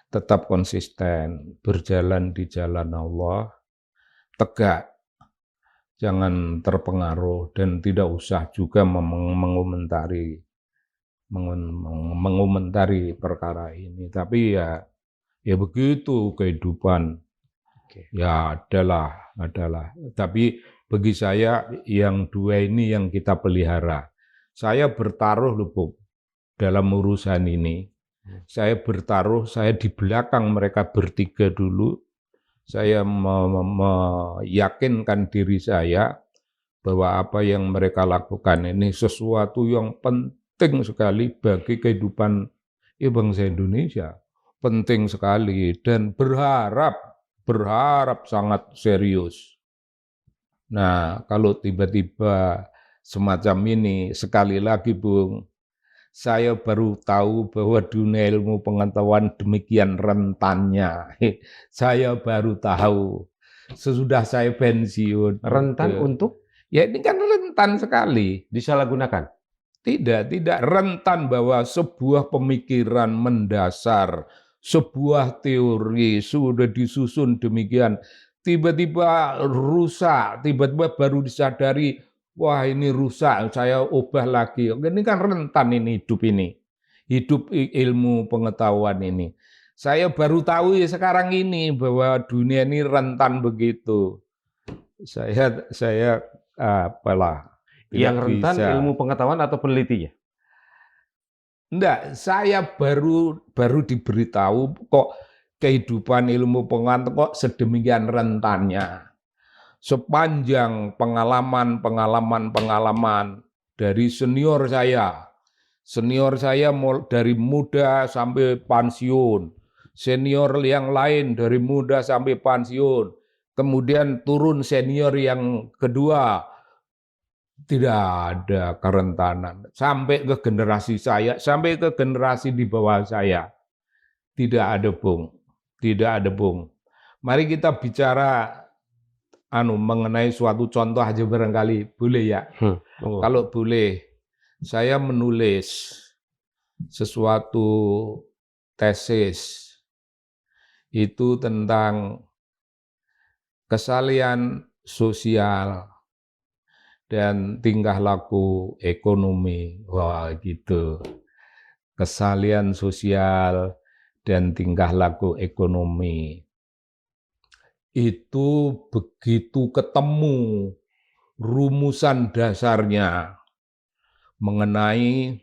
Tetap konsisten, berjalan di jalan Allah, tegak, jangan terpengaruh dan tidak usah juga mengomentari perkara ini. Tapi ya begitu kehidupan. Ya adalah. Tapi bagi saya yang dua ini yang kita pelihara. Saya bertaruh loh, Bu, dalam urusan ini. Saya bertaruh, saya di belakang mereka bertiga dulu. Saya meyakinkan diri saya bahwa apa yang mereka lakukan ini sesuatu yang penting sekali bagi kehidupan bangsa Indonesia. Penting sekali dan berharap sangat serius. Nah, kalau tiba-tiba semacam ini, sekali lagi Bung, saya baru tahu bahwa dunia ilmu pengetahuan demikian rentannya. Saya baru tahu sesudah saya pensiun. Rentan untuk? Ya ini kan rentan sekali. Disalahgunakan? Tidak rentan bahwa sebuah pemikiran mendasar, sebuah teori sudah disusun demikian, tiba-tiba rusak, tiba-tiba baru disadari, wah ini rusak, saya ubah lagi. Ini kan rentan ini, hidup ilmu pengetahuan ini. Saya baru tahu ya sekarang ini bahwa dunia ini rentan begitu. Saya apalah. Yang rentan ilmu pengetahuan atau penelitinya? Enggak, saya baru diberitahu kok kehidupan ilmu pengetahuan kok sedemikian rentannya. Sepanjang pengalaman dari senior saya. Senior saya dari muda sampai pensiun. Senior yang lain dari muda sampai pensiun. Kemudian turun senior yang kedua. Tidak ada kerentanan. Sampai ke generasi saya, sampai ke generasi di bawah saya. Tidak ada, Bung. Tidak ada, Bung. Mari kita bicara mengenai suatu contoh aja barangkali. Boleh ya? Oh. Kalau boleh, saya menulis sesuatu tesis itu tentang kesalahan sosial dan tingkah laku ekonomi. Wah, gitu. Kesalahan sosial dan tingkah laku ekonomi. Itu begitu ketemu rumusan dasarnya mengenai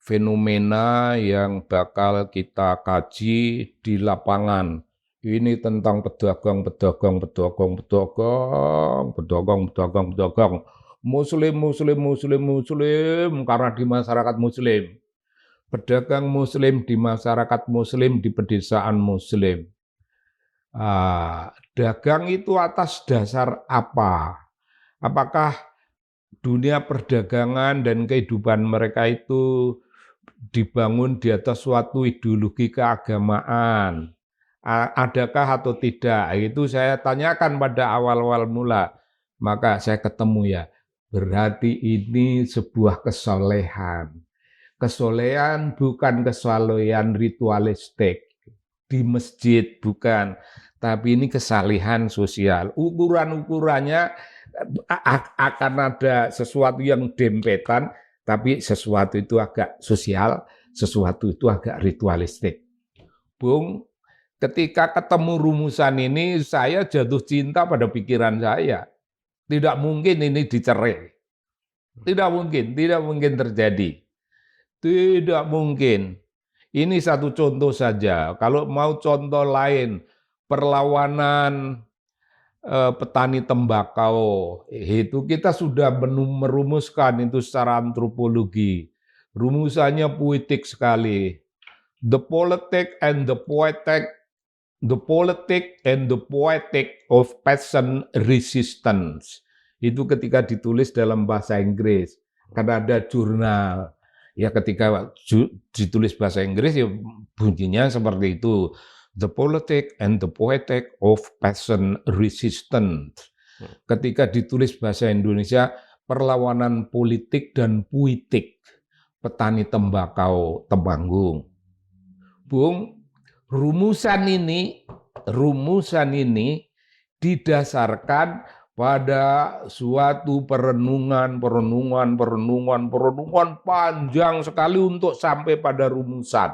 fenomena yang bakal kita kaji di lapangan. Ini tentang pedagang, muslim, karena di masyarakat muslim. Pedagang muslim di masyarakat muslim, di pedesaan muslim. Dagang itu atas dasar apa? Apakah dunia perdagangan dan kehidupan mereka itu dibangun di atas suatu ideologi keagamaan? Adakah atau tidak? Itu saya tanyakan pada awal-awal mula. Maka saya ketemu ya, berarti ini sebuah kesolehan. Kesolehan bukan kesolehan ritualistik di masjid, bukan. Tapi ini kesalehan sosial. Ukuran-ukurannya akan ada sesuatu yang dempetan, tapi sesuatu itu agak sosial, sesuatu itu agak ritualistik. Bung, ketika ketemu rumusan ini, saya jatuh cinta pada pikiran saya. Tidak mungkin ini dicerai. Tidak mungkin terjadi. Tidak mungkin. Ini satu contoh saja. Kalau mau contoh lain, perlawanan petani tembakau, itu kita sudah merumuskan itu secara antropologi. Rumusannya puitik sekali. The politic and the poetic of peasant resistance. Itu ketika ditulis dalam bahasa Inggris. Karena ada jurnal. Ya ketika ditulis bahasa Inggris ya bunyinya seperti itu. The politic and the poetic of peasant resistance. Ketika ditulis bahasa Indonesia, perlawanan politik dan puitik petani tembakau Temanggung. Bung, rumusan ini didasarkan pada suatu perenungan panjang sekali untuk sampai pada rumusan.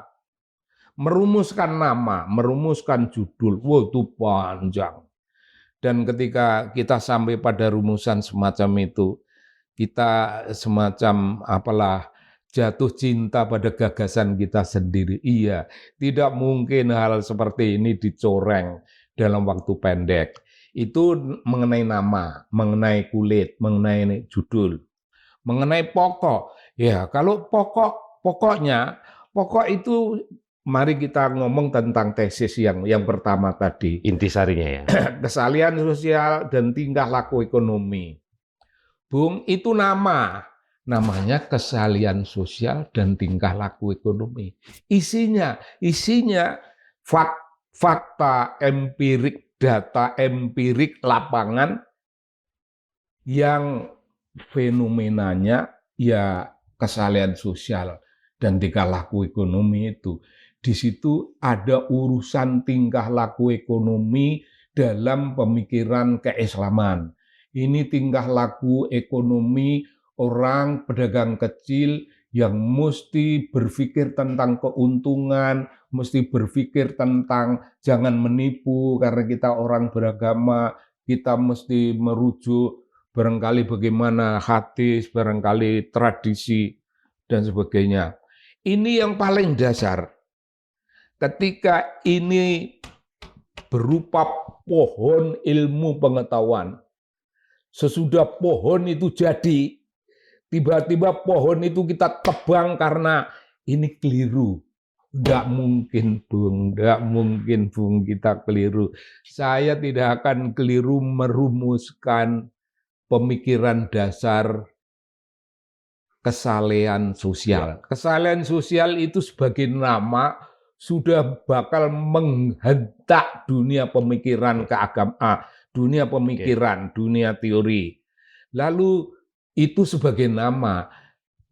Merumuskan nama, merumuskan judul, wow, itu panjang. Dan ketika kita sampai pada rumusan semacam itu, kita semacam jatuh cinta pada gagasan kita sendiri. Iya, tidak mungkin hal seperti ini dicoreng dalam waktu pendek. Itu mengenai nama, mengenai kulit, mengenai judul, mengenai pokok. Ya, kalau pokok itu mari kita ngomong tentang tesis yang pertama tadi. Intisarinya ya. Kesalahan sosial dan tingkah laku ekonomi. Bung, itu namanya kesalahan sosial dan tingkah laku ekonomi. Isinya fakta empirik, data empirik lapangan yang fenomenanya ya kesalahan sosial dan tingkah laku ekonomi itu. Di situ ada urusan tingkah laku ekonomi dalam pemikiran keislaman. Ini tingkah laku ekonomi orang pedagang kecil yang mesti berpikir tentang keuntungan, mesti berpikir tentang jangan menipu karena kita orang beragama, kita mesti merujuk barangkali bagaimana hadis, barangkali tradisi dan sebagainya. Ini yang paling dasar. Ketika ini berupa pohon ilmu pengetahuan, sesudah pohon itu jadi, tiba-tiba pohon itu kita tebang karena ini keliru. Enggak mungkin, Bung. Enggak mungkin, Bung, kita keliru. Saya tidak akan keliru merumuskan pemikiran dasar kesalehan sosial. Kesalehan sosial itu sebagai nama sudah bakal menghentak dunia pemikiran keagamaan, dunia pemikiran, dunia teori. Lalu itu sebagai nama.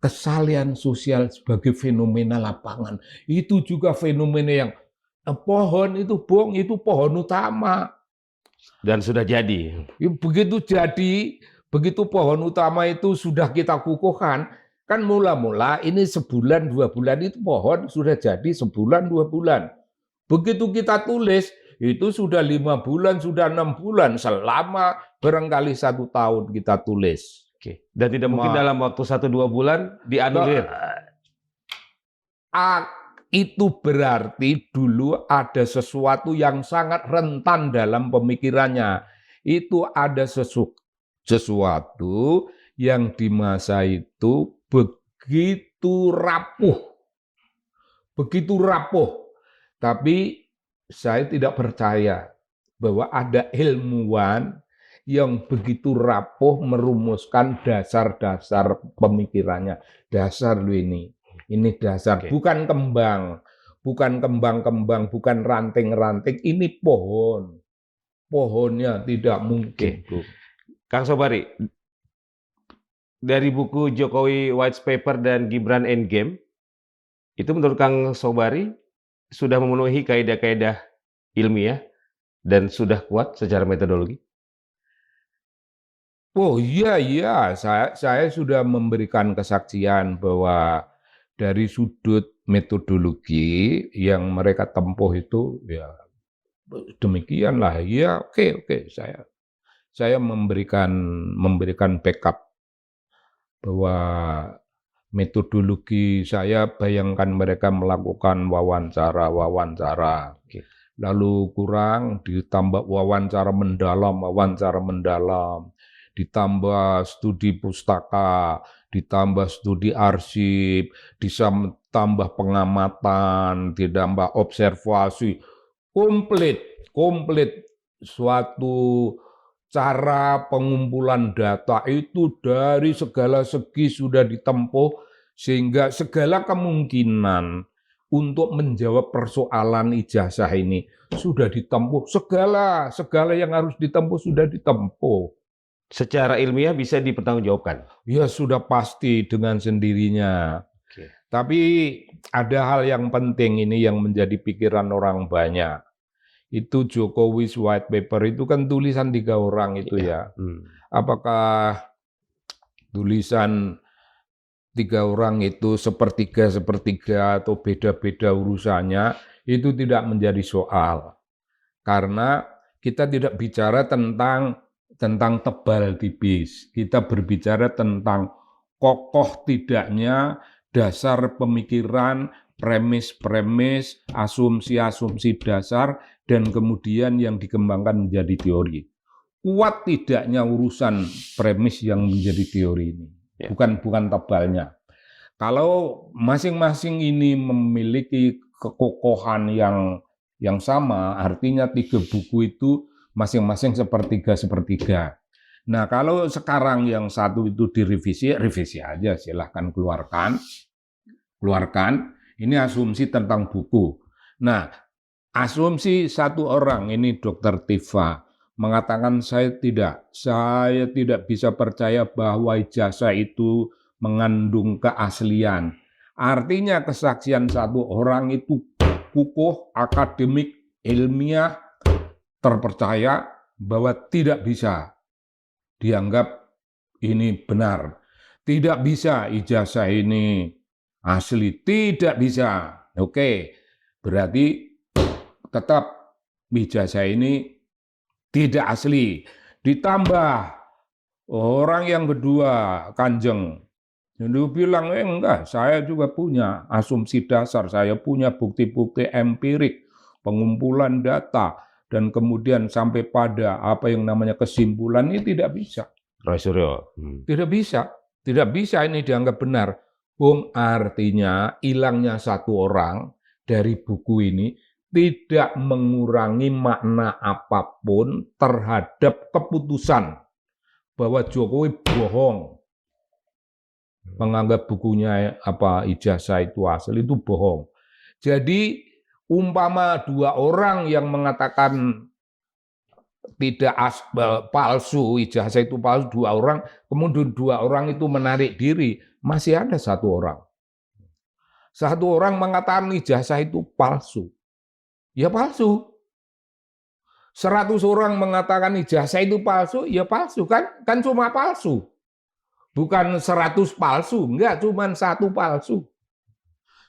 Kesalehan sosial sebagai fenomena lapangan. Itu juga fenomena yang pohon itu, Bung, itu pohon utama. Dan sudah jadi. Begitu pohon utama itu sudah kita kukuhkan, kan mula-mula ini sebulan 2 bulan itu pohon sudah jadi sebulan 2 bulan. Begitu kita tulis, itu sudah 5 bulan, sudah 6 bulan, selama barangkali 1 tahun kita tulis. Oke. Dan tidak mungkin dalam waktu 1-2 bulan dianulir. Itu berarti dulu ada sesuatu yang sangat rentan dalam pemikirannya. Itu ada sesuatu yang di masa itu begitu rapuh. Begitu rapuh. Tapi saya tidak percaya bahwa ada ilmuwan yang begitu rapuh merumuskan dasar-dasar pemikirannya. Dasar lu ini dasar, bukan kembang, bukan kembang-kembang, bukan ranting-ranting, ini pohon. Pohonnya tidak mungkin. Kang Sobari, dari buku Jokowi White Paper dan Gibran Endgame, itu menurut Kang Sobari sudah memenuhi kaidah-kaidah ilmiah dan sudah kuat secara metodologi? Oh iya, saya sudah memberikan kesaksian bahwa dari sudut metodologi yang mereka tempuh itu ya demikianlah. Ya oke, saya memberikan backup bahwa metodologi saya, bayangkan mereka melakukan wawancara, lalu kurang ditambah wawancara mendalam, ditambah studi pustaka, ditambah studi arsip, ditambah pengamatan, ditambah observasi, komplit suatu cara pengumpulan data itu dari segala segi sudah ditempuh, sehingga segala kemungkinan untuk menjawab persoalan ijazah ini sudah ditempuh, segala yang harus ditempuh sudah ditempuh. Secara ilmiah bisa dipertanggungjawabkan? Ya sudah pasti dengan sendirinya. Tapi ada hal yang penting ini yang menjadi pikiran orang banyak. Itu Jokowi White Paper itu kan tulisan 3 orang itu ya. Apakah tulisan 3 orang itu sepertiga atau beda-beda urusannya, itu tidak menjadi soal. Karena kita tidak bicara tentang tebal tipis. Kita berbicara tentang kokoh tidaknya dasar pemikiran, premis, asumsi dasar, dan kemudian yang dikembangkan menjadi teori. Kuat tidaknya urusan premis yang menjadi teori ini, bukan tebalnya. Kalau masing-masing ini memiliki kekokohan yang sama, artinya 3 buku itu masing-masing sepertiga. Nah, kalau sekarang yang satu itu revisi aja, silahkan keluarkan. Ini asumsi tentang buku. Nah, asumsi satu orang, ini Dr. Tifa, mengatakan saya tidak bisa percaya bahwa ijazah itu mengandung keaslian. Artinya kesaksian satu orang itu kukuh, akademik, ilmiah, terpercaya bahwa tidak bisa dianggap ini benar. Tidak bisa ijazah ini asli, tidak bisa. Oke, berarti tetap ijazah ini tidak asli. Ditambah orang yang kedua, Kanjeng, Dia bilang, enggak, saya juga punya asumsi dasar, saya punya bukti-bukti empirik, pengumpulan data, dan kemudian sampai pada apa yang namanya kesimpulan ini tidak bisa. Roy Suryo. Tidak bisa. Tidak bisa ini dianggap benar. Bung, artinya hilangnya satu orang dari buku ini tidak mengurangi makna apapun terhadap keputusan bahwa Jokowi bohong. Menganggap bukunya ijazah itu asli, itu bohong. Jadi umpama dua orang yang mengatakan tidak palsu, ijazah itu palsu, dua orang, kemudian dua orang itu menarik diri, masih ada satu orang. Satu orang mengatakan ijazah itu palsu. Ya palsu. 100 orang mengatakan ijazah itu palsu, ya palsu kan? Kan cuma palsu. Bukan 100 palsu, enggak, cuma satu palsu.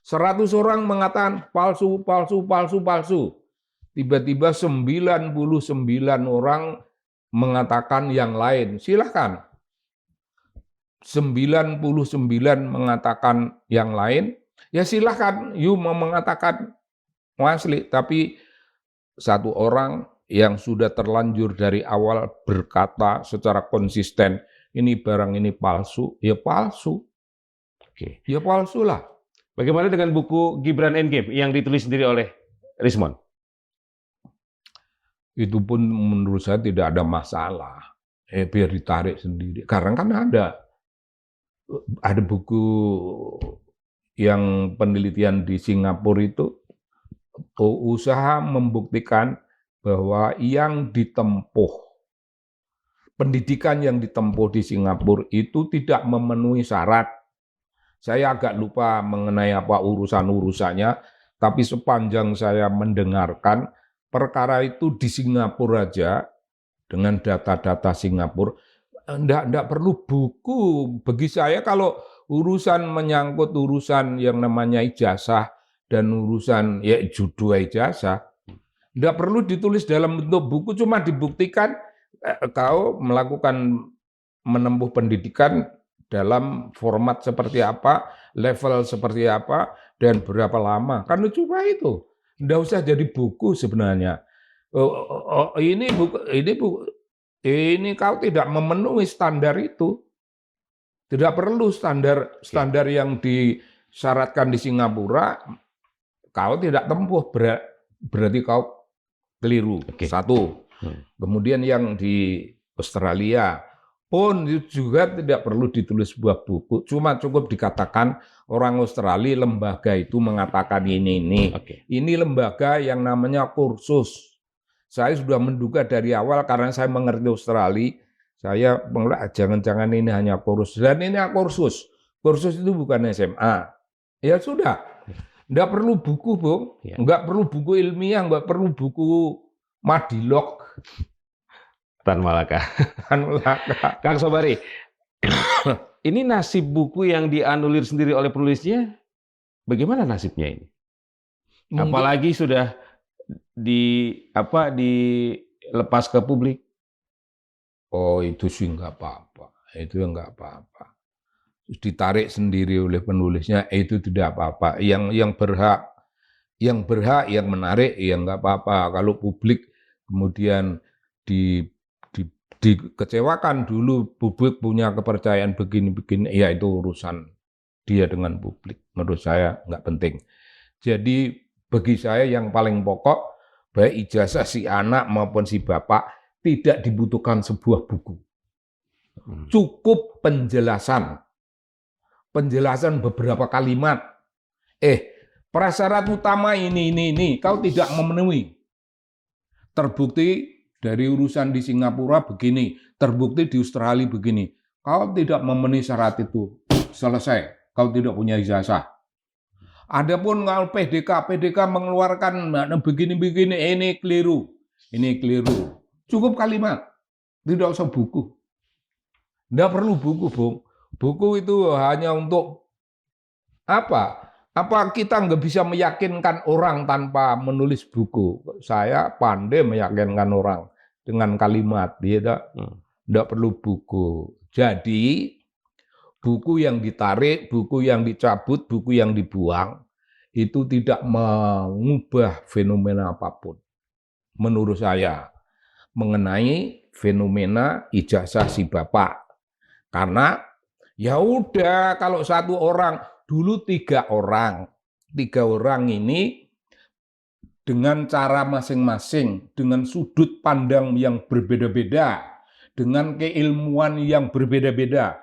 100 orang mengatakan palsu, palsu, palsu, palsu. Tiba-tiba 99 orang mengatakan yang lain. Silakan. 99 mengatakan yang lain, ya silakan. You mau mengatakan asli, tapi satu orang yang sudah terlanjur dari awal berkata secara konsisten, ini barang ini palsu, ya palsu. Oke. Ya palsu lah. Bagaimana dengan buku Gibran Endgame yang ditulis sendiri oleh Rismond? Itu pun menurut saya tidak ada masalah. Biar ditarik sendiri. Karena kan ada buku yang penelitian di Singapura itu usaha membuktikan bahwa yang ditempuh, pendidikan yang ditempuh di Singapura itu tidak memenuhi syarat. Saya agak lupa mengenai apa urusan-urusannya, tapi sepanjang saya mendengarkan, perkara itu di Singapura aja, dengan data-data Singapura, enggak perlu buku. Bagi saya kalau urusan menyangkut urusan yang namanya ijazah dan urusan ya judul ijazah, enggak perlu ditulis dalam bentuk buku, cuma dibuktikan kau melakukan menempuh pendidikan dalam format seperti apa, level seperti apa, dan berapa lama. Kan cuma itu. Enggak usah jadi buku sebenarnya. Ini kau tidak memenuhi standar itu. Tidak perlu standar yang disyaratkan di Singapura, kau tidak tempuh, berarti kau keliru. Satu. Kemudian yang di Australia pun juga tidak perlu ditulis sebuah buku, cuma cukup dikatakan orang Australia, lembaga itu mengatakan ini. Ini lembaga yang namanya kursus. Saya sudah menduga dari awal karena saya mengerti Australia, saya jangan-jangan ini hanya kursus. Dan ini kursus. Kursus itu bukan SMA. Ya sudah, enggak perlu buku, Bung. Enggak perlu buku ilmiah, enggak perlu buku Madilog. Tan Malaka. Kang Sobari, ini nasib buku yang dianulir sendiri oleh penulisnya, bagaimana nasibnya ini? Apalagi sudah dilepas ke publik. Oh, itu sih nggak apa-apa. Itu nggak apa-apa. Ditarik sendiri oleh penulisnya, itu tidak apa-apa. Yang berhak, yang menarik, ya nggak apa-apa. Kalau publik kemudian dikecewakan dulu, publik punya kepercayaan begini-begini, ya itu urusan dia dengan publik. Menurut saya nggak penting. Jadi bagi saya yang paling pokok, baik ijazah si anak maupun si bapak, tidak dibutuhkan sebuah buku. Cukup penjelasan beberapa kalimat. Prasyarat utama ini, kau tidak memenuhi. Terbukti dari urusan di Singapura begini, terbukti di Australia begini. Kau tidak memenuhi syarat itu, selesai. Kau tidak punya ijazah. Adapun kalau PDK mengeluarkan begini-begini, ini keliru. Cukup kalimat, tidak usah buku. Tidak perlu buku, Bung. Buku itu hanya untuk apa? Apa kita nggak bisa meyakinkan orang tanpa menulis buku? Saya pandai meyakinkan orang dengan kalimat, tidak perlu buku. Jadi buku yang ditarik, buku yang dicabut, buku yang dibuang, itu tidak mengubah fenomena apapun. Menurut saya, mengenai fenomena ijazah si bapak. Karena ya udah, kalau satu orang, dulu tiga orang ini dengan cara masing-masing, dengan sudut pandang yang berbeda-beda, dengan keilmuan yang berbeda-beda.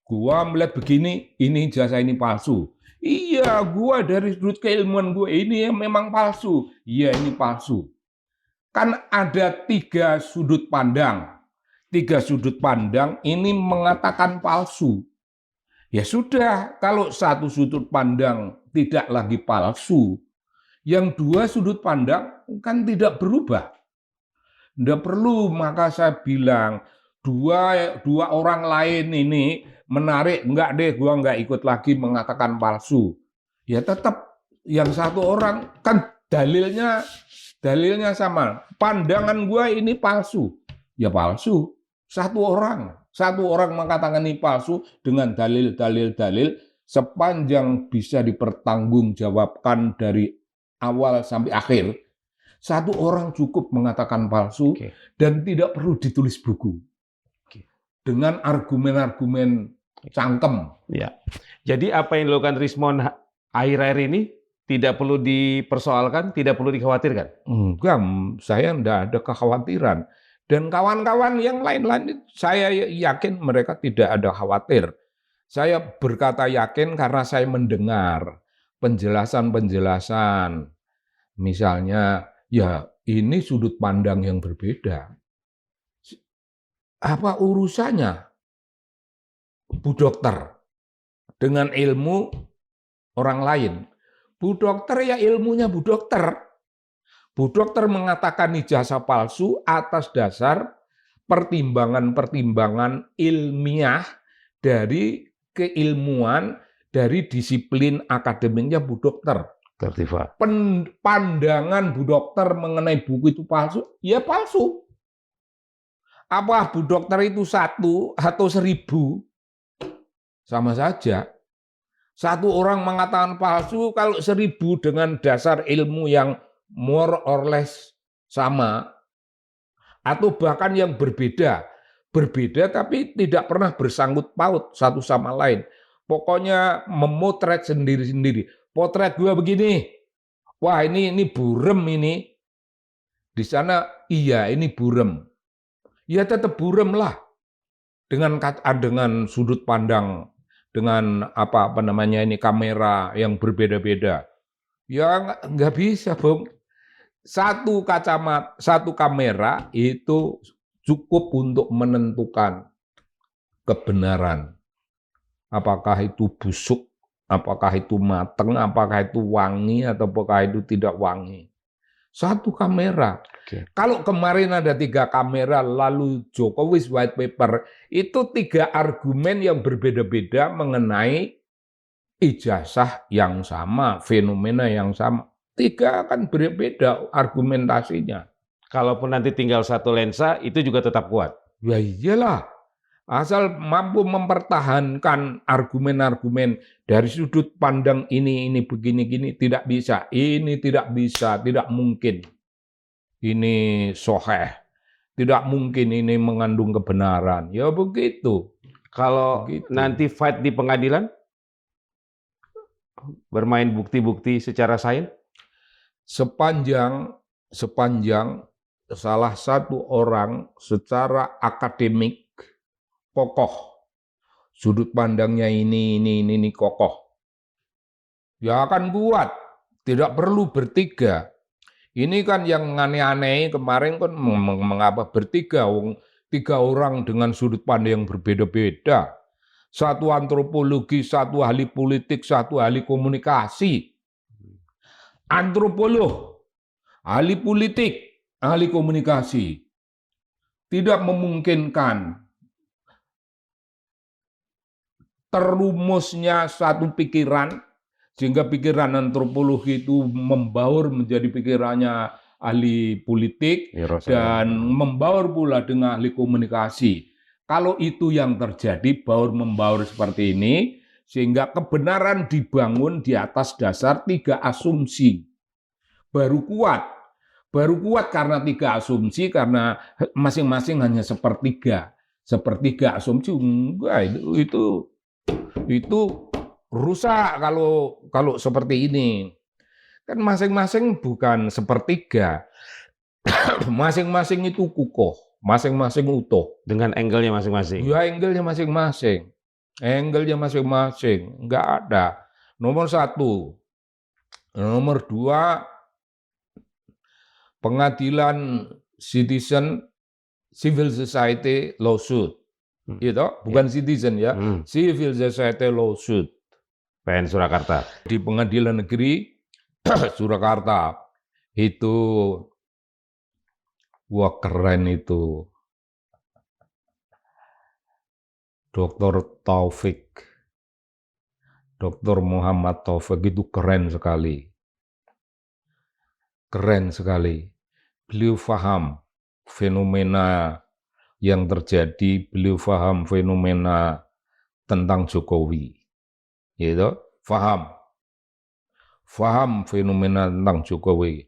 Gua melihat begini, ini ijazah ini palsu. Iya, gua dari sudut keilmuan gue ini memang palsu. Iya, ini palsu. Kan ada tiga sudut pandang. Tiga sudut pandang ini mengatakan palsu. Ya sudah, kalau satu sudut pandang tidak lagi palsu, yang dua sudut pandang kan tidak berubah. Tidak perlu, maka saya bilang, dua orang lain ini menarik, enggak deh, gua enggak ikut lagi mengatakan palsu. Ya tetap yang satu orang kan dalilnya sama. Pandangan gua ini palsu. Ya palsu. Satu orang mengatakan ini palsu dengan dalil sepanjang bisa dipertanggungjawabkan dari awal sampai akhir. Satu orang cukup mengatakan palsu dan tidak perlu ditulis buku. Dengan argumen-argumen cangkem. Ya. Jadi apa yang dilakukan Rismond akhir-akhir ini tidak perlu dipersoalkan, tidak perlu dikhawatirkan? Enggak, saya tidak ada kekhawatiran. Dan kawan-kawan yang lain-lain, saya yakin mereka tidak ada khawatir. Saya berkata yakin karena saya mendengar penjelasan-penjelasan. Misalnya, ya ini sudut pandang yang berbeda. Apa urusannya Bu Dokter dengan ilmu orang lain? Bu Dokter ya ilmunya Bu Dokter. Bu Dokter mengatakan ijazah palsu atas dasar pertimbangan-pertimbangan ilmiah dari keilmuan dari disiplin akademiknya Bu Dokter. Pandangan Bu Dokter mengenai buku itu palsu, ya palsu. Apa Bu Dokter itu 1 atau 1000? Sama saja. Satu orang mengatakan palsu, kalau 1000 dengan dasar ilmu yang more or less sama, atau bahkan yang berbeda. Berbeda tapi tidak pernah bersangkut paut satu sama lain. Pokoknya memotret sendiri-sendiri. Potret gua begini, wah ini burem ini. Di sana, iya ini burem. Ya tetap burem lah. Dengan sudut pandang, dengan apa namanya ini kamera yang berbeda-beda. Ya nggak bisa, Bung. Satu kamera itu cukup untuk menentukan kebenaran. Apakah itu busuk, apakah itu mateng, apakah itu wangi, atau apakah itu tidak wangi. Satu kamera. Kalau kemarin ada 3 kamera, lalu Jokowi's white paper, itu 3 argumen yang berbeda-beda mengenai ijazah yang sama, fenomena yang sama. 3 kan berbeda argumentasinya. Kalaupun nanti tinggal 1 lensa, itu juga tetap kuat? Ya iyalah. Asal mampu mempertahankan argumen-argumen dari sudut pandang ini begini-gini, tidak bisa. Ini tidak bisa, tidak mungkin. Ini soheh. Tidak mungkin ini mengandung kebenaran. Ya begitu. Kalau nanti fight di pengadilan, bermain bukti-bukti secara sains? Sepanjang salah satu orang secara akademik kokoh, sudut pandangnya ini kokoh, ya akan kuat, tidak perlu bertiga. Ini kan yang aneh-aneh kemarin kan mengapa bertiga, 3 orang dengan sudut pandang yang berbeda-beda. Satu antropologi, satu ahli politik, satu ahli komunikasi. Antropolog, ahli politik, ahli komunikasi. Tidak memungkinkan terumusnya satu pikiran, sehingga pikiran antropologi itu membaur menjadi pikirannya ahli politik, dan membaur pula dengan ahli komunikasi. Kalau itu yang terjadi, baur-membaur seperti ini, sehingga kebenaran dibangun di atas dasar 3 asumsi. Baru kuat. Baru kuat karena 3 asumsi, karena masing-masing hanya sepertiga. Sepertiga asumsi, enggak, itu rusak kalau seperti ini. Kan masing-masing bukan sepertiga. Masing-masing itu kukuh, masing-masing utuh. Dengan angle-nya masing-masing. Ya, angle-nya masing-masing. Angle-nya masing-masing. Enggak ada. Nomor 1. Nomor 2, pengadilan civil society lawsuit. Gitu, bukan citizen ya. Civil society lawsuit. PN Surakarta. Di pengadilan negeri Surakarta. Itu, wah keren itu. Dr. Taufik. Dr. Muhammad Taufik itu keren sekali. Keren sekali. Beliau paham fenomena yang terjadi, beliau paham fenomena tentang Jokowi. Gitu, paham. Paham fenomena tentang Jokowi.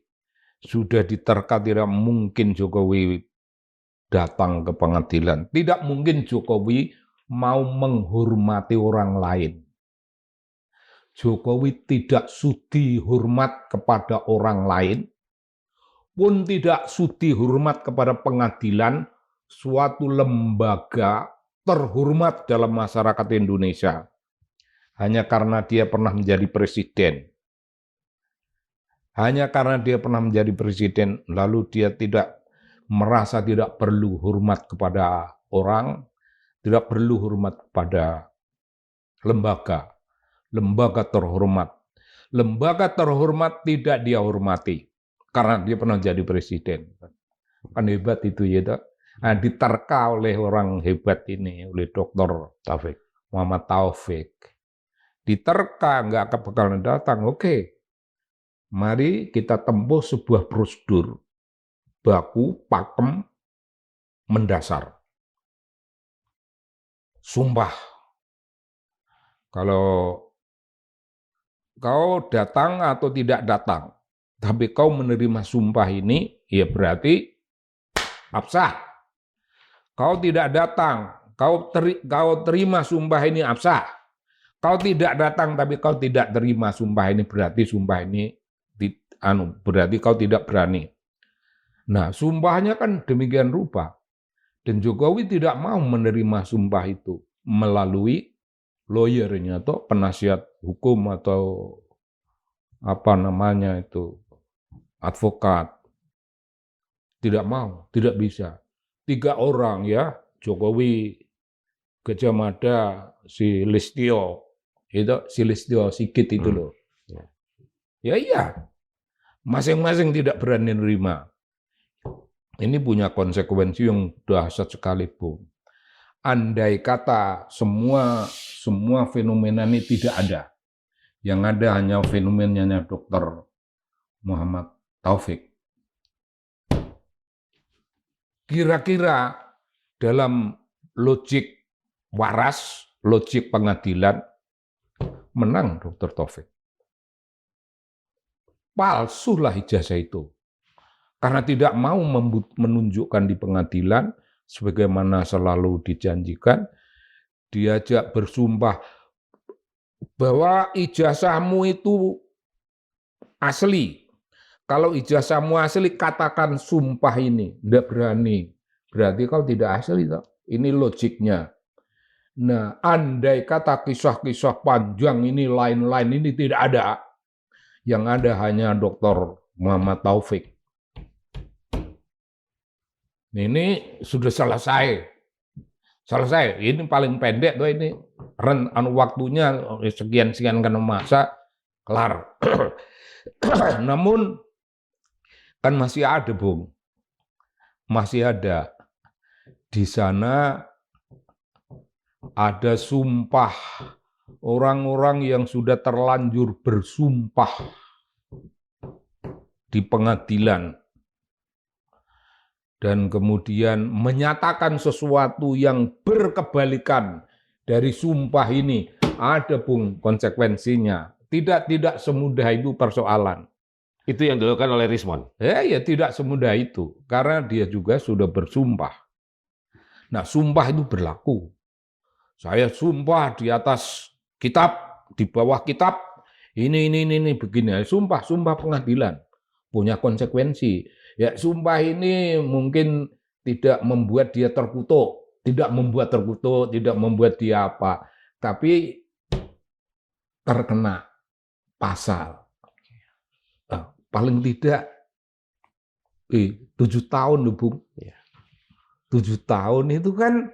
Sudah diterka tidak mungkin Jokowi datang ke pengadilan. Tidak mungkin Jokowi mau menghormati orang lain. Jokowi tidak sudi hormat kepada orang lain, pun tidak sudi hormat kepada pengadilan, suatu lembaga terhormat dalam masyarakat Indonesia. Hanya karena dia pernah menjadi presiden. Hanya karena dia pernah menjadi presiden, lalu dia tidak merasa tidak perlu hormat kepada orang, tidak perlu hormat kepada lembaga. Lembaga terhormat. Lembaga terhormat tidak dia hormati karena dia pernah jadi presiden. Kan hebat itu ya, Dok. Nah, diterka oleh orang hebat ini, oleh Dr. Taufik. Muhammad Taufik. Diterka, nggak bakalan datang. Oke, mari kita tempuh sebuah prosedur baku, pakem, mendasar. Sumpah. Kalau kau datang atau tidak datang, tapi kau menerima sumpah ini, ya berarti absah. Kau tidak datang, kau terima sumpah ini absah. Kau tidak datang, tapi kau tidak terima sumpah ini, berarti sumpah ini berarti kau tidak berani. Nah, sumpahnya kan demikian rupa. Dan Jokowi tidak mau menerima sumpah itu melalui lawyernya atau penasihat hukum atau apa namanya itu, advokat. Tidak mau, tidak bisa. 3 orang ya, Jokowi, Gajah Mada, si Listio Sigit itu loh. Ya iya, masing-masing tidak berani menerima. Ini punya konsekuensi yang dahsyat sekali, Bung. Andai kata semua fenomena ini tidak ada, yang ada hanya fenomenanya Dr. Muhammad Taufik. Kira-kira dalam logik waras, logik pengadilan, menang Dr. Taufik. Palsulah ijazah itu. Karena tidak mau menunjukkan di pengadilan, sebagaimana selalu dijanjikan, diajak bersumpah bahwa ijazahmu itu asli. Kalau ijazahmu asli, katakan sumpah ini. Tidak berani. Berarti kau tidak asli. Ini logiknya. Nah, andai kata kisah-kisah panjang ini, lain-lain ini tidak ada. Yang ada hanya Dr. Muhammad Taufik. Ini sudah selesai. Selesai. Ini paling pendek tuh ini. Waktunya sekian-sekian kan masa kelar. Namun kan masih ada, Bung. Masih ada. Di sana ada sumpah orang-orang yang sudah terlanjur bersumpah di pengadilan. dan kemudian menyatakan sesuatu yang berkebalikan dari sumpah ini, ada Bung konsekuensinya. Tidak semudah itu persoalan. Itu yang dilakukan oleh Rismond. Ya tidak semudah itu, karena dia juga sudah bersumpah. Nah, sumpah itu berlaku. Saya sumpah di atas kitab, di bawah kitab, ini begini. Sumpah pengadilan punya konsekuensi. Ya, sumpah ini mungkin tidak membuat dia terkutuk, tidak membuat dia apa, tapi terkena pasal. Paling tidak 7 tahun loh, Bung. 7 tahun itu kan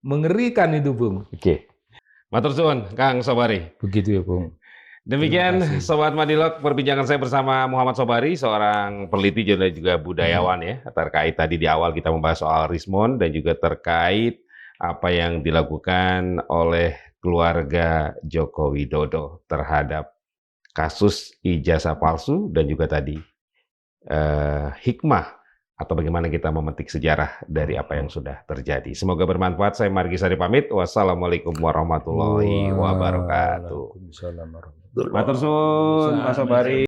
mengerikan itu, Bung. Oke. Matur suwun, Kang Sobari. Begitu ya, Bung. Demikian Sobat Madilog, perbincangan saya bersama Muhammad Sobari, seorang peneliti dan juga budayawan ya, terkait tadi di awal kita membahas soal Rismond dan juga terkait apa yang dilakukan oleh keluarga Joko Widodo terhadap kasus ijazah palsu dan juga tadi hikmah atau bagaimana kita memetik sejarah dari apa yang sudah terjadi. Semoga bermanfaat. Saya Margi Sari pamit. Wassalamualaikum warahmatullahi wabarakatuh. Waalaikumsalam warahmatullahi wabarakatuh. Matur suwun, Mas Sobari.